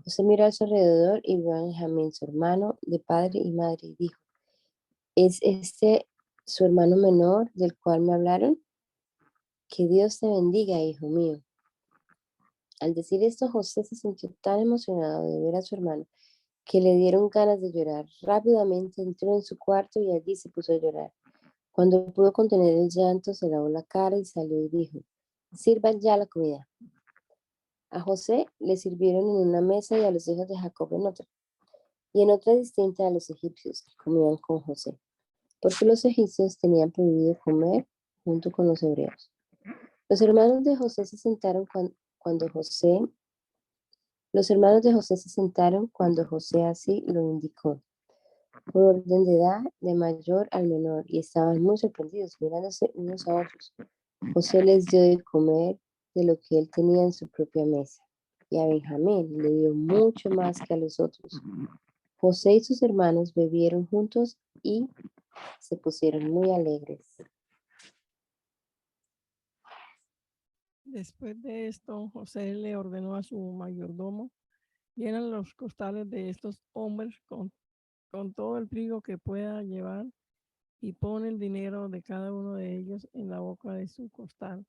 José miró a su alrededor y vio a Benjamín, su hermano de padre y madre, y dijo, ¿es este su hermano menor del cual me hablaron? Que Dios te bendiga, hijo mío. Al decir esto, José se sintió tan emocionado de ver a su hermano que le dieron ganas de llorar. Rápidamente entró en su cuarto y allí se puso a llorar. Cuando pudo contener el llanto, se lavó la cara y salió y dijo, sirvan ya la comida. A José le sirvieron en una mesa y a los hijos de Jacob en otra, y en otra distinta a los egipcios que comían con José, porque los egipcios tenían prohibido comer junto con los hebreos. Los hermanos de José se sentaron cuando José Los hermanos de José se sentaron cuando José así lo indicó, por orden de edad, de mayor al menor, y estaban muy sorprendidos, mirándose unos a otros. José les dio de comer de lo que él tenía en su propia mesa, y a Benjamín le dio mucho más que a los otros. José y sus hermanos bebieron juntos y se pusieron muy alegres. Después de esto, José le ordenó a su mayordomo: llenan los costales de estos hombres con todo el trigo que pueda llevar y pon el dinero de cada uno de ellos en la boca de su costal.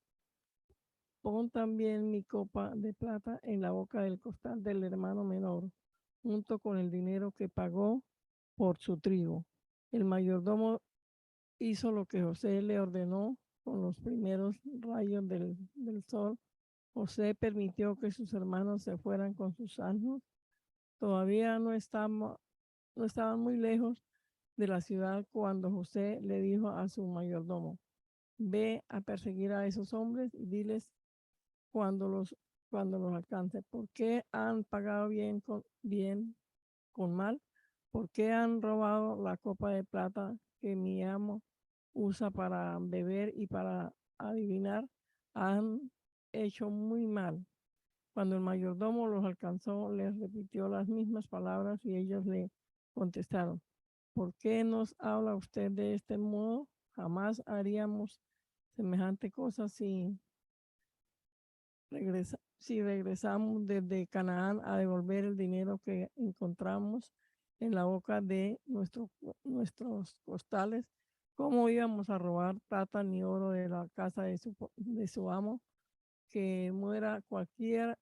Pon también mi copa de plata en la boca del costal del hermano menor, junto con el dinero que pagó por su trigo. El mayordomo hizo lo que José le ordenó. Con los primeros rayos del sol, José permitió que sus hermanos se fueran con sus asnos. Todavía no estaban muy lejos de la ciudad cuando José le dijo a su mayordomo: ve a perseguir a esos hombres y diles cuando los alcance: ¿por qué han pagado bien con mal? ¿Por qué han robado la copa de plata que mi amo usa para beber y para adivinar? Han hecho muy mal. Cuando el mayordomo los alcanzó, les repitió las mismas palabras y ellos le contestaron: ¿por qué nos habla usted de este modo? Jamás haríamos semejante cosa si regresamos desde Canaán a devolver el dinero que encontramos en la boca de nuestros costales. ¿Cómo íbamos a robar plata ni oro de la casa de su amo? Que muera cualquiera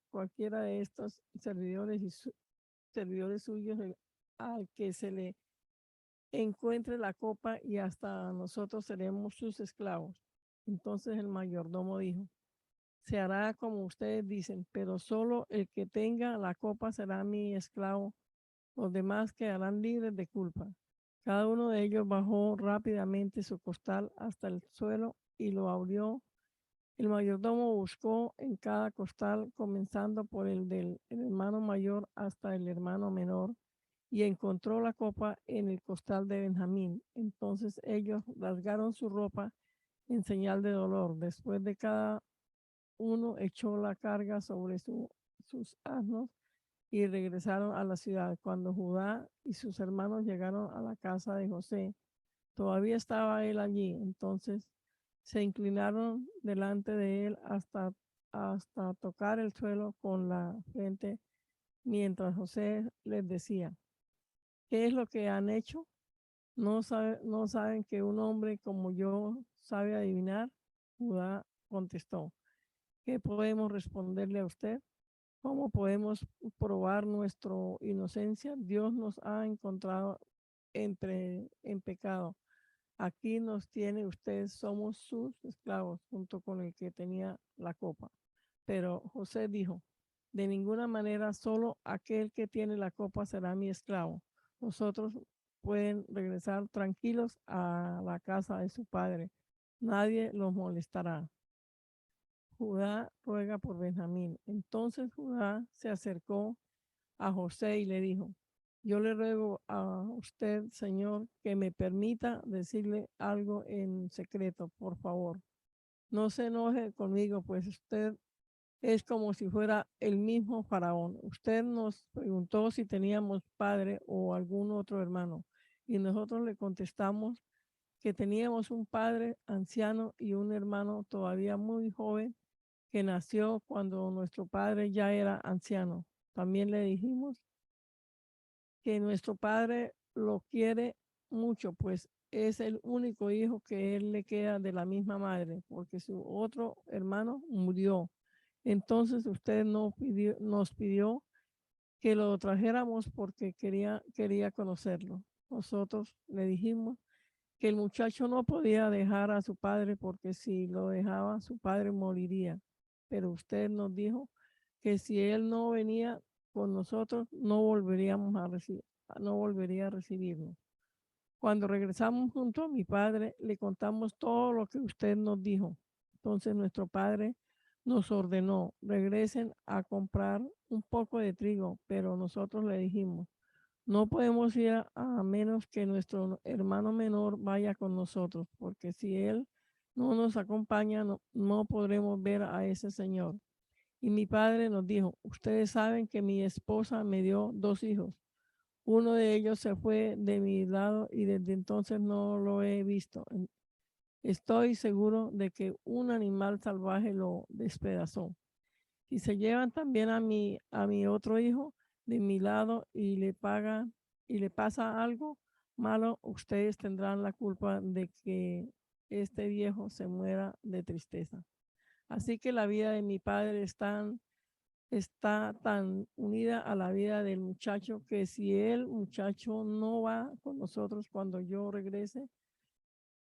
de estos servidores servidores suyos al que se le encuentre la copa, y hasta nosotros seremos sus esclavos. Entonces el mayordomo dijo: se hará como ustedes dicen, pero solo el que tenga la copa será mi esclavo. Los demás quedarán libres de culpa. Cada uno de ellos bajó rápidamente su costal hasta el suelo y lo abrió. El mayordomo buscó en cada costal, comenzando por el del hermano mayor hasta el hermano menor, y encontró la copa en el costal de Benjamín. Entonces ellos rasgaron su ropa en señal de dolor. Después de cada uno echó la carga sobre sus asnos y regresaron a la ciudad. Cuando Judá y sus hermanos llegaron a la casa de José, todavía estaba él allí. Entonces se inclinaron delante de él hasta tocar el suelo con la frente, mientras José les decía: ¿qué es lo que han hecho? ¿No saben que un hombre como yo sabe adivinar? Judá contestó: ¿qué podemos responderle a usted? ¿Cómo podemos probar nuestra inocencia? Dios nos ha encontrado en pecado. Aquí nos tiene usted, somos sus esclavos, junto con el que tenía la copa. Pero José dijo: de ninguna manera, solo aquel que tiene la copa será mi esclavo. Nosotros pueden regresar tranquilos a la casa de su padre. Nadie los molestará. Judá ruega por Benjamín. Entonces Judá se acercó a José y le dijo: yo le ruego a usted, señor, que me permita decirle algo en secreto, por favor. No se enoje conmigo, pues usted es como si fuera el mismo faraón. Usted nos preguntó si teníamos padre o algún otro hermano, y nosotros le contestamos que teníamos un padre anciano y un hermano todavía muy joven que nació cuando nuestro padre ya era anciano. También le dijimos que nuestro padre lo quiere mucho, pues es el único hijo que él le queda de la misma madre, porque su otro hermano murió. Entonces usted nos pidió que lo trajéramos porque quería conocerlo. Nosotros le dijimos que el muchacho no podía dejar a su padre, porque si lo dejaba, su padre moriría. Pero usted nos dijo que si él no venía con nosotros, no volvería a recibirnos. Cuando regresamos junto a mi padre, le contamos todo lo que usted nos dijo. Entonces nuestro padre nos ordenó, regresen a comprar un poco de trigo, pero nosotros le dijimos, no podemos ir a menos que nuestro hermano menor vaya con nosotros, porque si él no nos acompaña, no podremos ver a ese señor. Y mi padre nos dijo, ustedes saben que mi esposa me dio 2 hijos. Uno de ellos se fue de mi lado y desde entonces no lo he visto. Estoy seguro de que un animal salvaje lo despedazó. Si se llevan también a mi otro hijo de mi lado y le pasa algo malo, ustedes tendrán la culpa de que este viejo se muera de tristeza. Así que la vida de mi padre está tan unida a la vida del muchacho que si el muchacho no va con nosotros cuando yo regrese,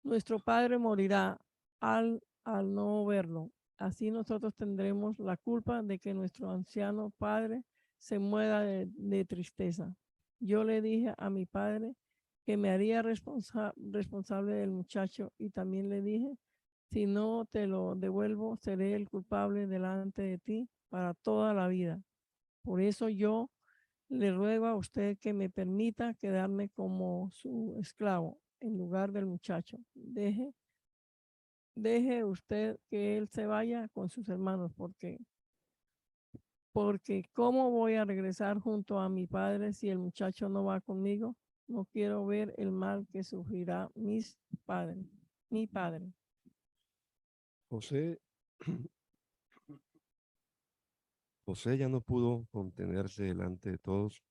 nuestro padre morirá al no verlo. Así nosotros tendremos la culpa de que nuestro anciano padre se muera de tristeza. Yo le dije a mi padre que me haría responsable del muchacho y también le dije, si no te lo devuelvo, seré el culpable delante de ti para toda la vida. Por eso yo le ruego a usted que me permita quedarme como su esclavo en lugar del muchacho. Deje usted que él se vaya con sus hermanos, porque ¿cómo voy a regresar junto a mi padre si el muchacho no va conmigo? No quiero ver el mal que sufrirá mi padre. José, José ya no pudo contenerse delante de todos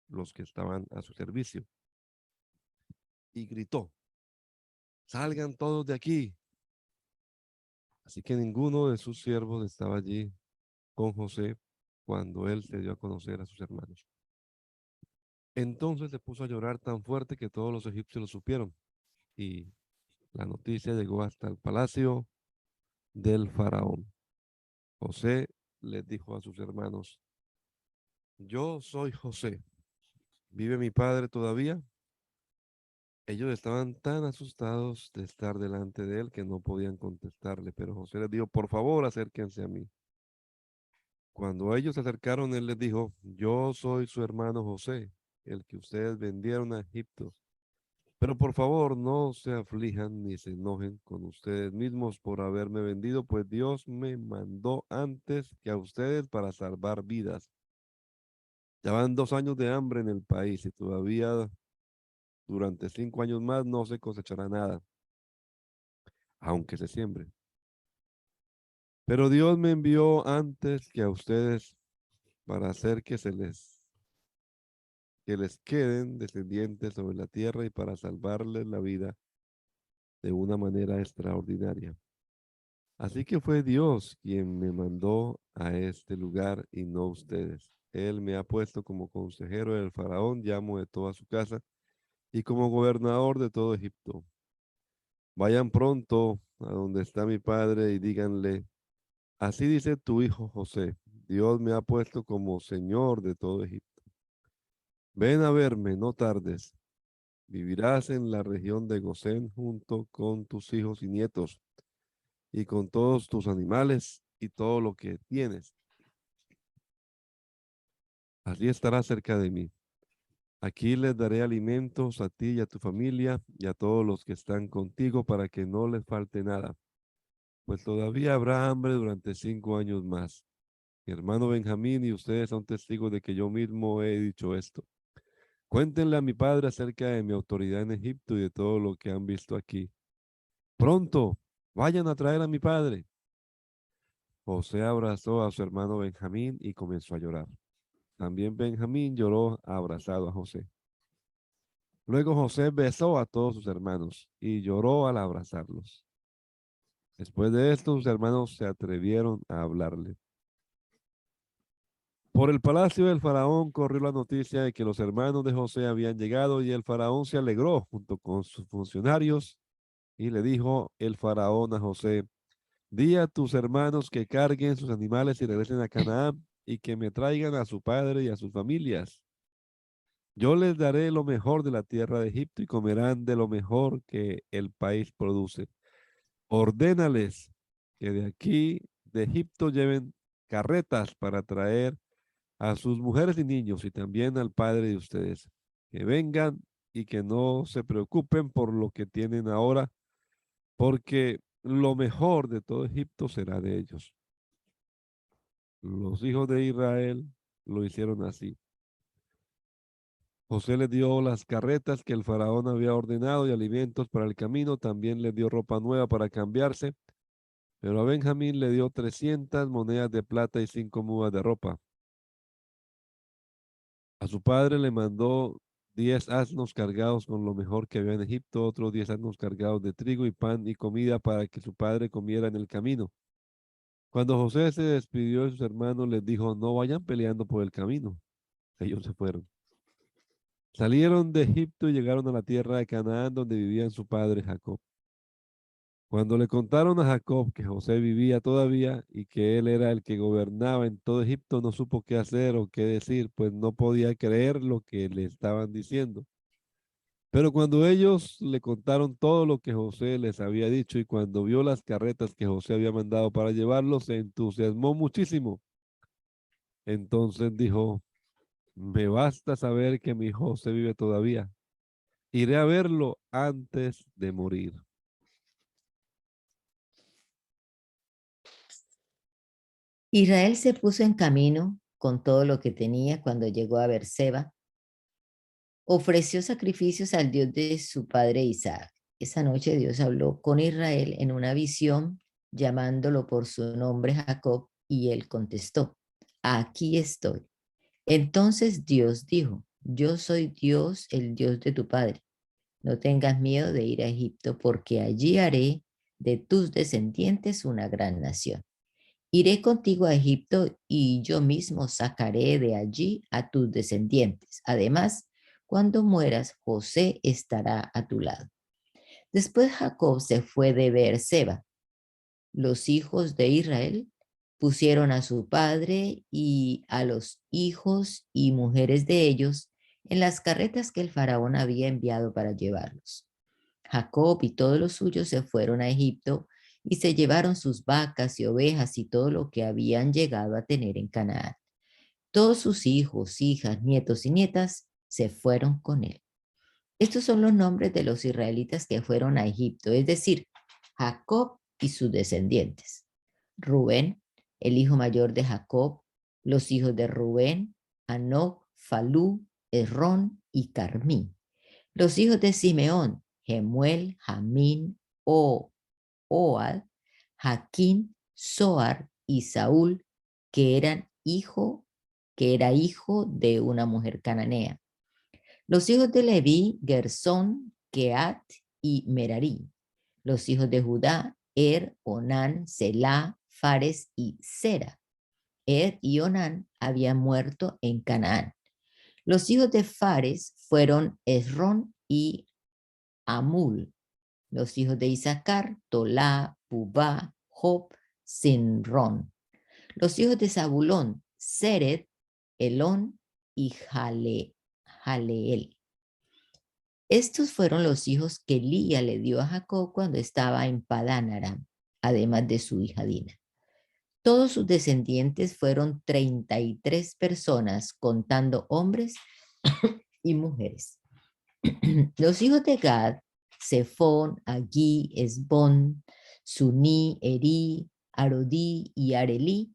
los que estaban a su servicio y gritó, salgan todos de aquí. Así que ninguno de sus siervos estaba allí con José cuando él se dio a conocer a sus hermanos. Entonces se puso a llorar tan fuerte que todos los egipcios lo supieron y la noticia llegó hasta el palacio del faraón. José les dijo a sus hermanos, yo soy José, ¿vive mi padre todavía? Ellos estaban tan asustados de estar delante de él que no podían contestarle, pero José les dijo, por favor, acérquense a mí. Cuando ellos se acercaron, él les dijo, yo soy su hermano José, el que ustedes vendieron a Egipto. Pero por favor, no se aflijan ni se enojen con ustedes mismos por haberme vendido, pues Dios me mandó antes que a ustedes para salvar vidas. Ya van 2 años de hambre en el país y todavía durante 5 años más no se cosechará nada, aunque se siembre. Pero Dios me envió antes que a ustedes para hacer que les queden descendientes sobre la tierra y para salvarles la vida de una manera extraordinaria. Así que fue Dios quien me mandó a este lugar y no ustedes. Él me ha puesto como consejero del faraón, llamo de toda su casa, y como gobernador de todo Egipto. Vayan pronto a donde está mi padre y díganle, así dice tu hijo José, Dios me ha puesto como señor de todo Egipto. Ven a verme, no tardes. Vivirás en la región de Gosén junto con tus hijos y nietos y con todos tus animales y todo lo que tienes. Así estarás cerca de mí. Aquí les daré alimentos a ti y a tu familia y a todos los que están contigo para que no les falte nada, pues todavía habrá hambre durante 5 años más. Mi hermano Benjamín y ustedes son testigos de que yo mismo he dicho esto. Cuéntenle a mi padre acerca de mi autoridad en Egipto y de todo lo que han visto aquí. Pronto, vayan a traer a mi padre. José abrazó a su hermano Benjamín y comenzó a llorar. También Benjamín lloró abrazado a José. Luego José besó a todos sus hermanos y lloró al abrazarlos. Después de esto, sus hermanos se atrevieron a hablarle. Por el palacio del faraón corrió la noticia de que los hermanos de José habían llegado y el faraón se alegró junto con sus funcionarios y le dijo el faraón a José, di a tus hermanos que carguen sus animales y regresen a Canaán y que me traigan a su padre y a sus familias. Yo les daré lo mejor de la tierra de Egipto y comerán de lo mejor que el país produce. Ordénales que de aquí de Egipto lleven carretas para traer a sus mujeres y niños y también al padre de ustedes. Que vengan y que no se preocupen por lo que tienen ahora, porque lo mejor de todo Egipto será de ellos. Los hijos de Israel lo hicieron así. José le dio las carretas que el faraón había ordenado y alimentos para el camino. También le dio ropa nueva para cambiarse. Pero a Benjamín le dio 300 monedas de plata y 5 mudas de ropa. A su padre le mandó 10 asnos cargados con lo mejor que había en Egipto, otros 10 asnos cargados de trigo y pan y comida para que su padre comiera en el camino. Cuando José se despidió de sus hermanos, les dijo, no vayan peleando por el camino. Ellos se fueron. Salieron de Egipto y llegaron a la tierra de Canaán, donde vivía su padre Jacob. Cuando le contaron a Jacob que José vivía todavía y que él era el que gobernaba en todo Egipto, no supo qué hacer o qué decir, pues no podía creer lo que le estaban diciendo. Pero cuando ellos le contaron todo lo que José les había dicho y cuando vio las carretas que José había mandado para llevarlos, se entusiasmó muchísimo. Entonces dijo, me basta saber que mi José vive todavía. Iré a verlo antes de morir. Israel se puso en camino con todo lo que tenía cuando llegó a Beerseba. Ofreció sacrificios al Dios de su padre Isaac. Esa noche Dios habló con Israel en una visión, llamándolo por su nombre Jacob, y él contestó, aquí estoy. Entonces Dios dijo, yo soy Dios, el Dios de tu padre. No tengas miedo de ir a Egipto, porque allí haré de tus descendientes una gran nación. Iré contigo a Egipto y yo mismo sacaré de allí a tus descendientes. Además, cuando mueras, José estará a tu lado. Después Jacob se fue de Beerseba. Los hijos de Israel pusieron a su padre y a los hijos y mujeres de ellos en las carretas que el faraón había enviado para llevarlos. Jacob y todos los suyos se fueron a Egipto y se llevaron sus vacas y ovejas y todo lo que habían llegado a tener en Canaán. Todos sus hijos, hijas, nietos y nietas se fueron con él. Estos son los nombres de los israelitas que fueron a Egipto, es decir, Jacob y sus descendientes. Rubén, el hijo mayor de Jacob, los hijos de Rubén, Hanoc, Falú, Esrón y Carmí. Los hijos de Simeón, Jemuel, Jamín, Ohad, Jaquín, Zoar y Saúl, que era hijo de una mujer cananea. Los hijos de Leví, Gersón, Keat y Merarí. Los hijos de Judá, Onán, Selá, Fares y Sera. Y Onán habían muerto en Canaán. Los hijos de Fares fueron Esrón y Amul. Los hijos de Isaacar, Tolá, Pubá, Job, Sinrón. Los hijos de Zabulón, Sered, Elón y Jaleel. Estos fueron los hijos que Lía le dio a Jacob cuando estaba en Padán Aram, además de su hija Dina. Todos sus descendientes fueron 33 personas, contando hombres y mujeres. Los hijos de Gad, Sefón, Agí, Esbón, Suní, Eri, Arodí y Arelí.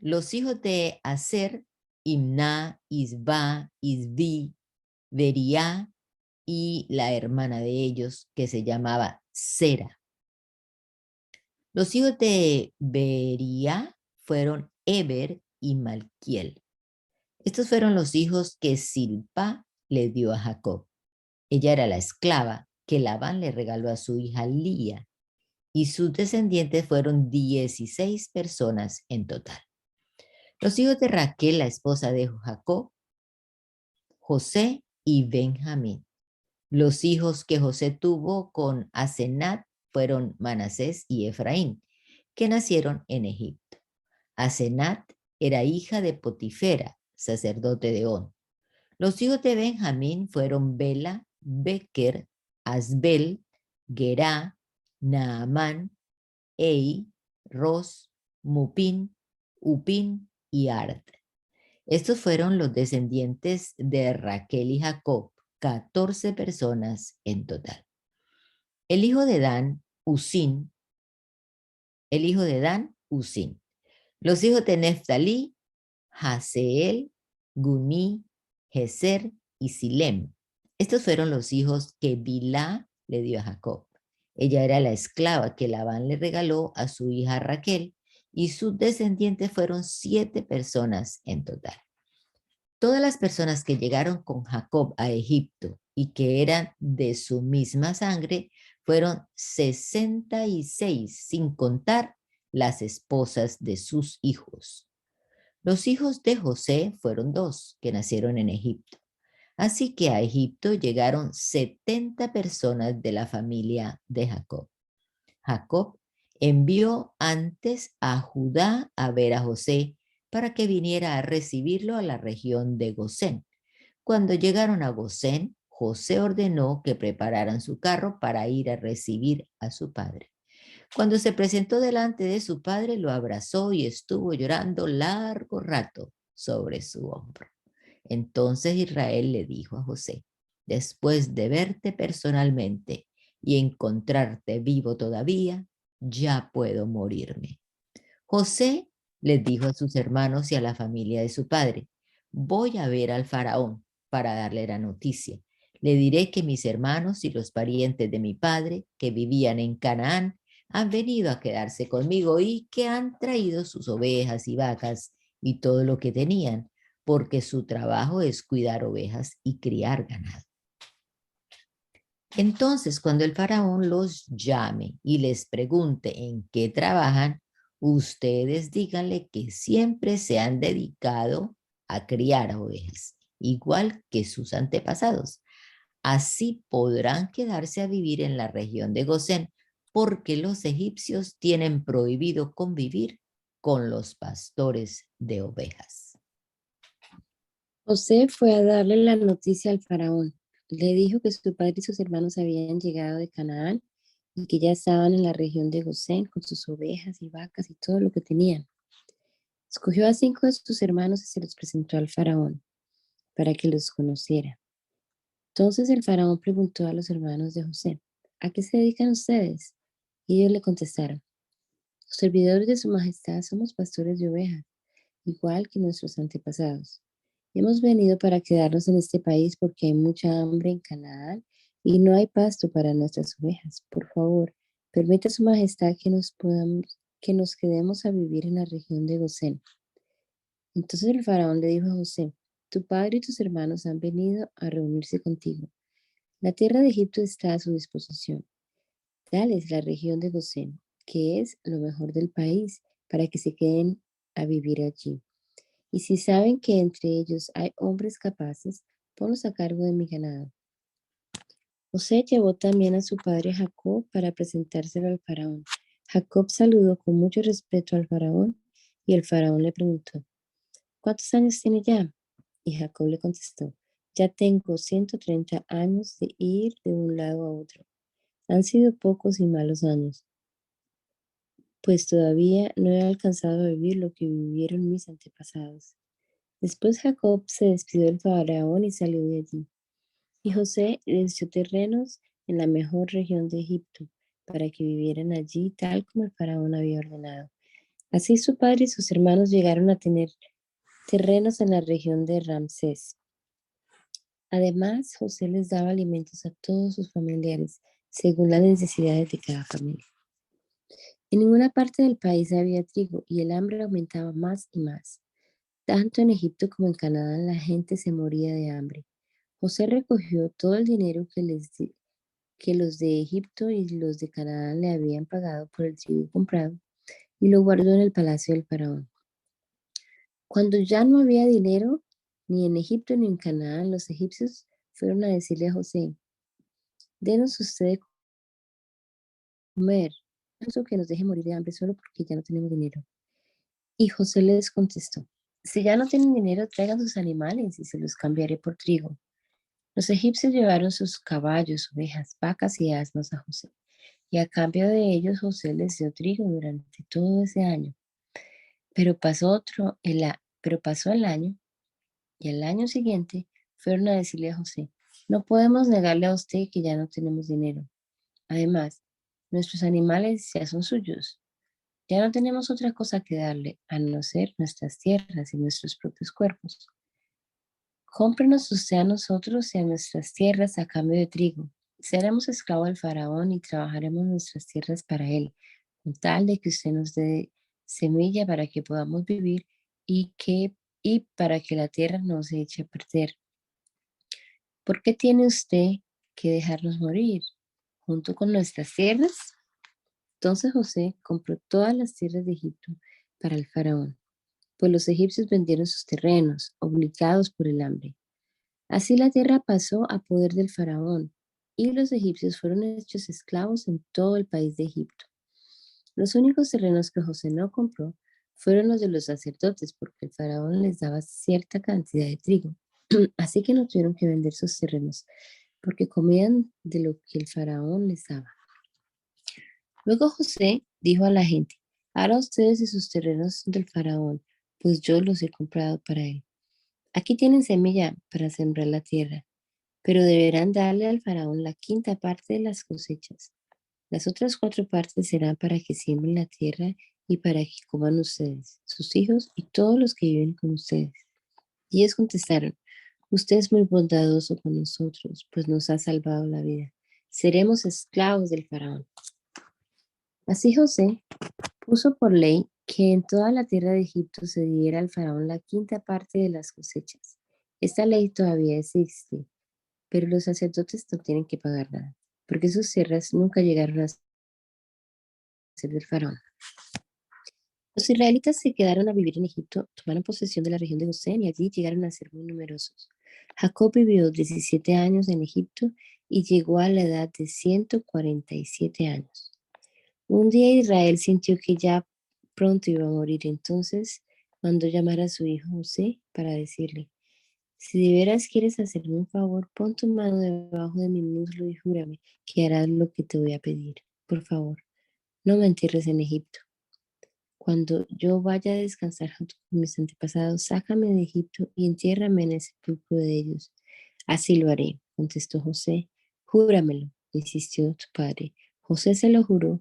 Los hijos de Aser, Imná, Isba, Isbi, Bería y la hermana de ellos que se llamaba Sera. Los hijos de Bería fueron Eber y Malquiel. Estos fueron los hijos que Silpa le dio a Jacob. Ella era la esclava que Labán le regaló a su hija Lía, y sus descendientes fueron 16 personas en total. Los hijos de Raquel, la esposa de Jacob, José y Benjamín. Los hijos que José tuvo con Asenat fueron Manasés y Efraín, que nacieron en Egipto. Asenat era hija de Potifera, sacerdote de On. Los hijos de Benjamín fueron Bela, Beker, Asbel, Gerá, Naamán, Ei, Ros, Mupín, Upín y Ard. Estos fueron los descendientes de Raquel y Jacob, 14 personas en total. El hijo de Dan, Usín. Los hijos de Neftalí, Haseel, Guní, Geser y Silem. Estos fueron los hijos que Bilhá le dio a Jacob. Ella era la esclava que Labán le regaló a su hija Raquel, y sus descendientes fueron 7 personas en total. Todas las personas que llegaron con Jacob a Egipto y que eran de su misma sangre fueron 66, sin contar las esposas de sus hijos. Los hijos de José fueron 2, que nacieron en Egipto. Así que a Egipto llegaron 70 personas de la familia de Jacob. Jacob envió antes a Judá a ver a José para que viniera a recibirlo a la región de Gosén. Cuando llegaron a Gosén, José ordenó que prepararan su carro para ir a recibir a su padre. Cuando se presentó delante de su padre, lo abrazó y estuvo llorando largo rato sobre su hombro. Entonces Israel le dijo a José: después de verte personalmente y encontrarte vivo todavía, ya puedo morirme. José les dijo a sus hermanos y a la familia de su padre: voy a ver al faraón para darle la noticia. Le diré que mis hermanos y los parientes de mi padre, que vivían en Canaán, han venido a quedarse conmigo y que han traído sus ovejas y vacas y todo lo que tenían, porque su trabajo es cuidar ovejas y criar ganado. Entonces, cuando el faraón los llame y les pregunte en qué trabajan, ustedes díganle que siempre se han dedicado a criar ovejas, igual que sus antepasados. Así podrán quedarse a vivir en la región de Gosén, porque los egipcios tienen prohibido convivir con los pastores de ovejas. José fue a darle la noticia al faraón. Le dijo que su padre y sus hermanos habían llegado de Canaán y que ya estaban en la región de Gosén con sus ovejas y vacas y todo lo que tenían. Escogió a 5 de sus hermanos y se los presentó al faraón para que los conociera. Entonces el faraón preguntó a los hermanos de José: ¿a qué se dedican ustedes? Y ellos le contestaron: los servidores de su majestad somos pastores de ovejas, igual que nuestros antepasados. Hemos venido para quedarnos en este país porque hay mucha hambre en Canaán y no hay pasto para nuestras ovejas. Por favor, permita a su majestad que nos quedemos a vivir en la región de Gosén. Entonces el faraón le dijo a José: tu padre y tus hermanos han venido a reunirse contigo. La tierra de Egipto está a su disposición. Dales la región de Gosén, que es lo mejor del país, para que se queden a vivir allí. Y si saben que entre ellos hay hombres capaces, ponlos a cargo de mi ganado. José llevó también a su padre Jacob para presentárselo al faraón. Jacob saludó con mucho respeto al faraón y el faraón le preguntó: ¿cuántos años tiene ya? Y Jacob le contestó: ya tengo 130 años de ir de un lado a otro. Han sido pocos y malos años, pues todavía no he alcanzado a vivir lo que vivieron mis antepasados. Después Jacob se despidió del faraón y salió de allí. Y José les dio terrenos en la mejor región de Egipto para que vivieran allí tal como el faraón había ordenado. Así su padre y sus hermanos llegaron a tener terrenos en la región de Ramsés. Además, José les daba alimentos a todos sus familiares según las necesidades de cada familia. En ninguna parte del país había trigo y el hambre aumentaba más y más. Tanto en Egipto como en Canaán la gente se moría de hambre. José recogió todo el dinero que los de Egipto y los de Canaán le habían pagado por el trigo comprado y lo guardó en el palacio del faraón. Cuando ya no había dinero ni en Egipto ni en Canaán, los egipcios fueron a decirle a José: denos usted de comer, eso que nos deje morir de hambre solo porque ya no tenemos dinero. Y José les contestó: si ya no tienen dinero, traigan sus animales y se los cambiaré por trigo. Los egipcios llevaron sus caballos, ovejas, vacas y asnos a José. Y a cambio de ellos, José les dio trigo durante todo ese año. Pero pasó el año, y el año siguiente fueron a decirle a José, no podemos negarle a usted que ya no tenemos dinero. Además, nuestros animales ya son suyos. Ya no tenemos otra cosa que darle, a no ser nuestras tierras y nuestros propios cuerpos. Cómprenos usted a nosotros y a nuestras tierras a cambio de trigo. Seremos esclavos del faraón y trabajaremos nuestras tierras para él, con tal de que usted nos dé semilla para que podamos vivir y para que la tierra no se eche a perder. ¿Por qué tiene usted que dejarnos morir junto con nuestras tierras? Entonces José compró todas las tierras de Egipto para el faraón, pues los egipcios vendieron sus terrenos, obligados por el hambre. Así la tierra pasó a poder del faraón, y los egipcios fueron hechos esclavos en todo el país de Egipto. Los únicos terrenos que José no compró fueron los de los sacerdotes, porque el faraón les daba cierta cantidad de trigo. Así que no tuvieron que vender sus terrenos, porque comían de lo que el faraón les daba. Luego José dijo a la gente, ahora ustedes y sus terrenos son del faraón, pues yo los he comprado para él. Aquí tienen semilla para sembrar la tierra, pero deberán darle al faraón la quinta parte de las cosechas. Las otras 4 partes serán para que siembren la tierra y para que coman ustedes, sus hijos y todos los que viven con ustedes. Y ellos contestaron, usted es muy bondadoso con nosotros, pues nos ha salvado la vida. Seremos esclavos del faraón. Así José puso por ley que en toda la tierra de Egipto se diera al faraón la quinta parte de las cosechas. Esta ley todavía existe, pero los sacerdotes no tienen que pagar nada, porque sus tierras nunca llegaron a ser del faraón. Los israelitas se quedaron a vivir en Egipto, tomaron posesión de la región de Gosén y allí llegaron a ser muy numerosos. Jacob vivió 17 años en Egipto y llegó a la edad de 147 años. Un día Israel sintió que ya pronto iba a morir, entonces mandó llamar a su hijo José para decirle, si de veras quieres hacerme un favor, pon tu mano debajo de mi muslo y júrame que harás lo que te voy a pedir. Por favor, no me entierres en Egipto. Cuando yo vaya a descansar junto con mis antepasados, sácame de Egipto y entiérrame en el sepulcro de ellos. Así lo haré, contestó José. Júramelo, insistió tu padre. José se lo juró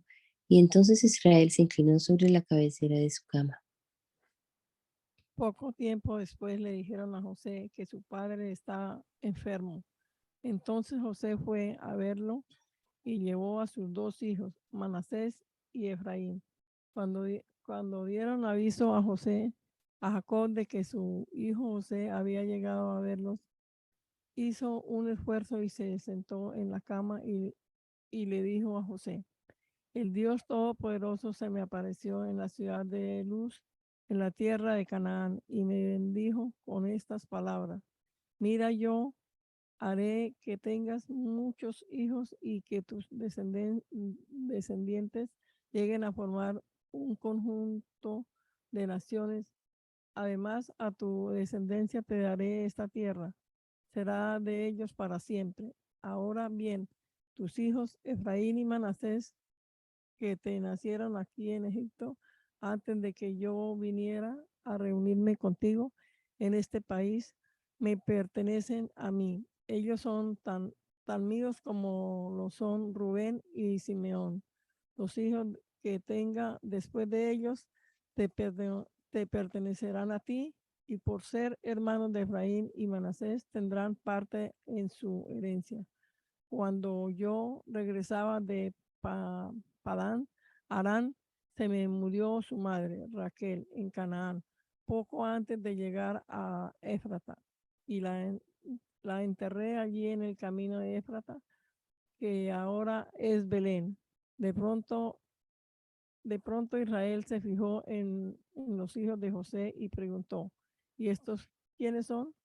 y entonces Israel se inclinó sobre la cabecera de su cama. Poco tiempo después le dijeron a José que su padre estaba enfermo. Entonces José fue a verlo y llevó a sus 2 hijos, Manasés y Efraín. Cuando dieron aviso a Jacob de que su hijo José había llegado a verlos, hizo un esfuerzo y se sentó en la cama y le dijo a José, el Dios Todopoderoso se me apareció en la ciudad de Luz, en la tierra de Canaán, y me bendijo con estas palabras. Mira, yo haré que tengas muchos hijos y que tus descendientes lleguen a formar un conjunto de naciones. Además, a tu descendencia te daré esta tierra. Será de ellos para siempre. Ahora bien, tus hijos Efraín y Manasés que te nacieron aquí en Egipto, antes de que yo viniera a reunirme contigo en este país, me pertenecen a mí. Ellos son tan míos como lo son Rubén y Simeón. Los hijos que tenga después de ellos te pertenecerán a ti y por ser hermanos de Efraín y Manasés tendrán parte en su herencia. Cuando yo regresaba de Padán Arán, se me murió su madre, Raquel, en Canaán, poco antes de llegar a Éfrata, y la enterré allí en el camino de Éfrata, que ahora es Belén. De pronto, de pronto Israel se fijó en los hijos de José y preguntó, ¿y estos quiénes son?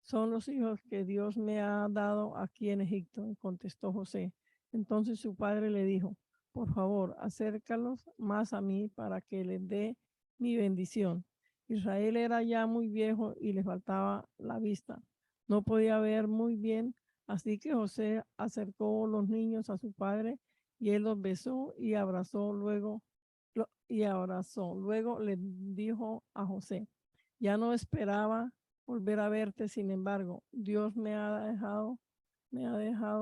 Son los hijos que Dios me ha dado aquí en Egipto, contestó José. Entonces su padre le dijo, por favor, acércalos más a mí para que les dé mi bendición. Israel era ya muy viejo y le faltaba la vista. No podía ver muy bien, así que José acercó los niños a su padre Y él los besó y abrazó luego, Luego le dijo a José, ya no esperaba volver a verte, sin embargo, Dios me ha dejado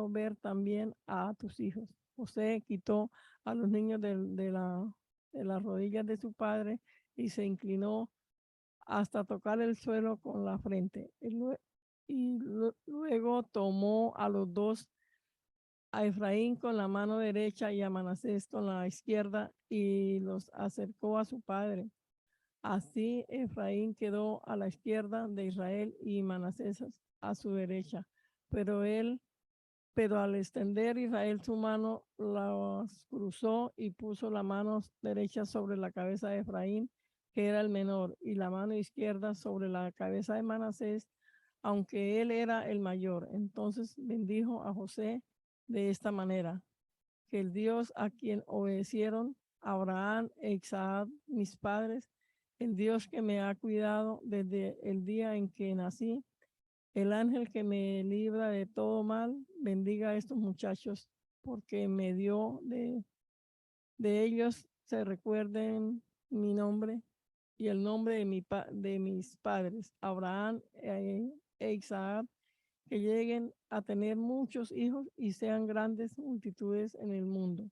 ver también a tus hijos. José quitó a los niños de las rodillas de su padre y se inclinó hasta tocar el suelo con la frente. Luego tomó a los dos, a Efraín con la mano derecha y a Manasés con la izquierda, y los acercó a su padre. Así Efraín quedó a la izquierda de Israel y Manasés a su derecha. Pero al extender Israel su mano, las cruzó y puso la mano derecha sobre la cabeza de Efraín, que era el menor, y la mano izquierda sobre la cabeza de Manasés, aunque él era el mayor. Entonces bendijo a José de esta manera: que el Dios a quien obedecieron Abraham e Isaac, mis padres, el Dios que me ha cuidado desde el día en que nací, el ángel que me libra de todo mal, bendiga a estos muchachos, porque me dio de ellos, se recuerden mi nombre y el nombre de mis padres, Abraham e Isaac, que lleguen a tener muchos hijos y sean grandes multitudes en el mundo.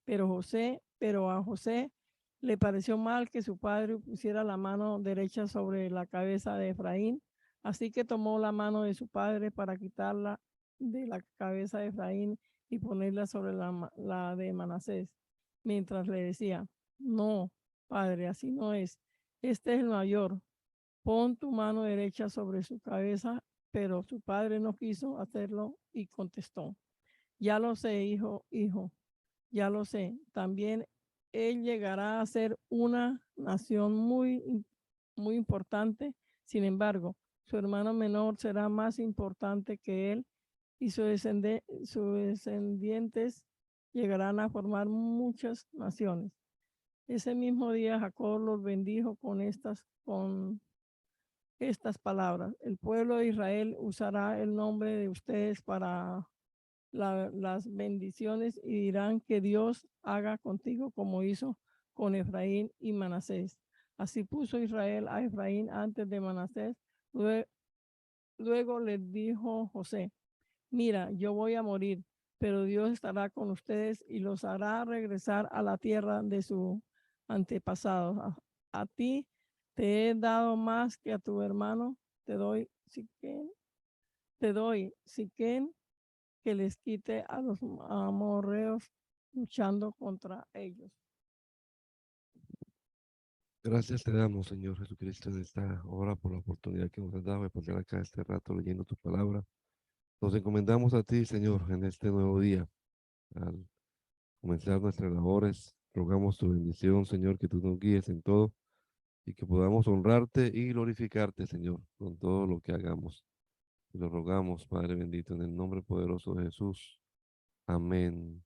Pero a José le pareció mal que su padre pusiera la mano derecha sobre la cabeza de Efraín, así que tomó la mano de su padre para quitarla de la cabeza de Efraín y ponerla sobre la de Manasés, mientras le decía: no, padre, así no es. Este es el mayor. Pon tu mano derecha sobre su cabeza. Pero su padre no quiso hacerlo y contestó: ya lo sé, hijo, ya lo sé. También él llegará a ser una nación muy importante. Sin embargo, su hermano menor será más importante que él, y sus descendientes llegarán a formar muchas naciones. Ese mismo día Jacob los bendijo con estas palabras: el pueblo de Israel usará el nombre de ustedes para las bendiciones, y dirán que Dios haga contigo como hizo con Efraín y Manasés. Así puso Israel a Efraín antes de Manasés. Luego les dijo José: mira, yo voy a morir, pero Dios estará con ustedes y los hará regresar a la tierra de sus antepasados. A ti te he dado más que a tu hermano. Te doy Siquén, que les quite a los amorreos luchando contra ellos. Gracias te damos, Señor Jesucristo, en esta hora por la oportunidad que nos has dado de pasar acá este rato leyendo tu palabra. Nos encomendamos a ti, Señor, en este nuevo día. Al comenzar nuestras labores, rogamos tu bendición, Señor, que tú nos guíes en todo y que podamos honrarte y glorificarte, Señor, con todo lo que hagamos. Te lo rogamos, Padre bendito, en el nombre poderoso de Jesús. Amén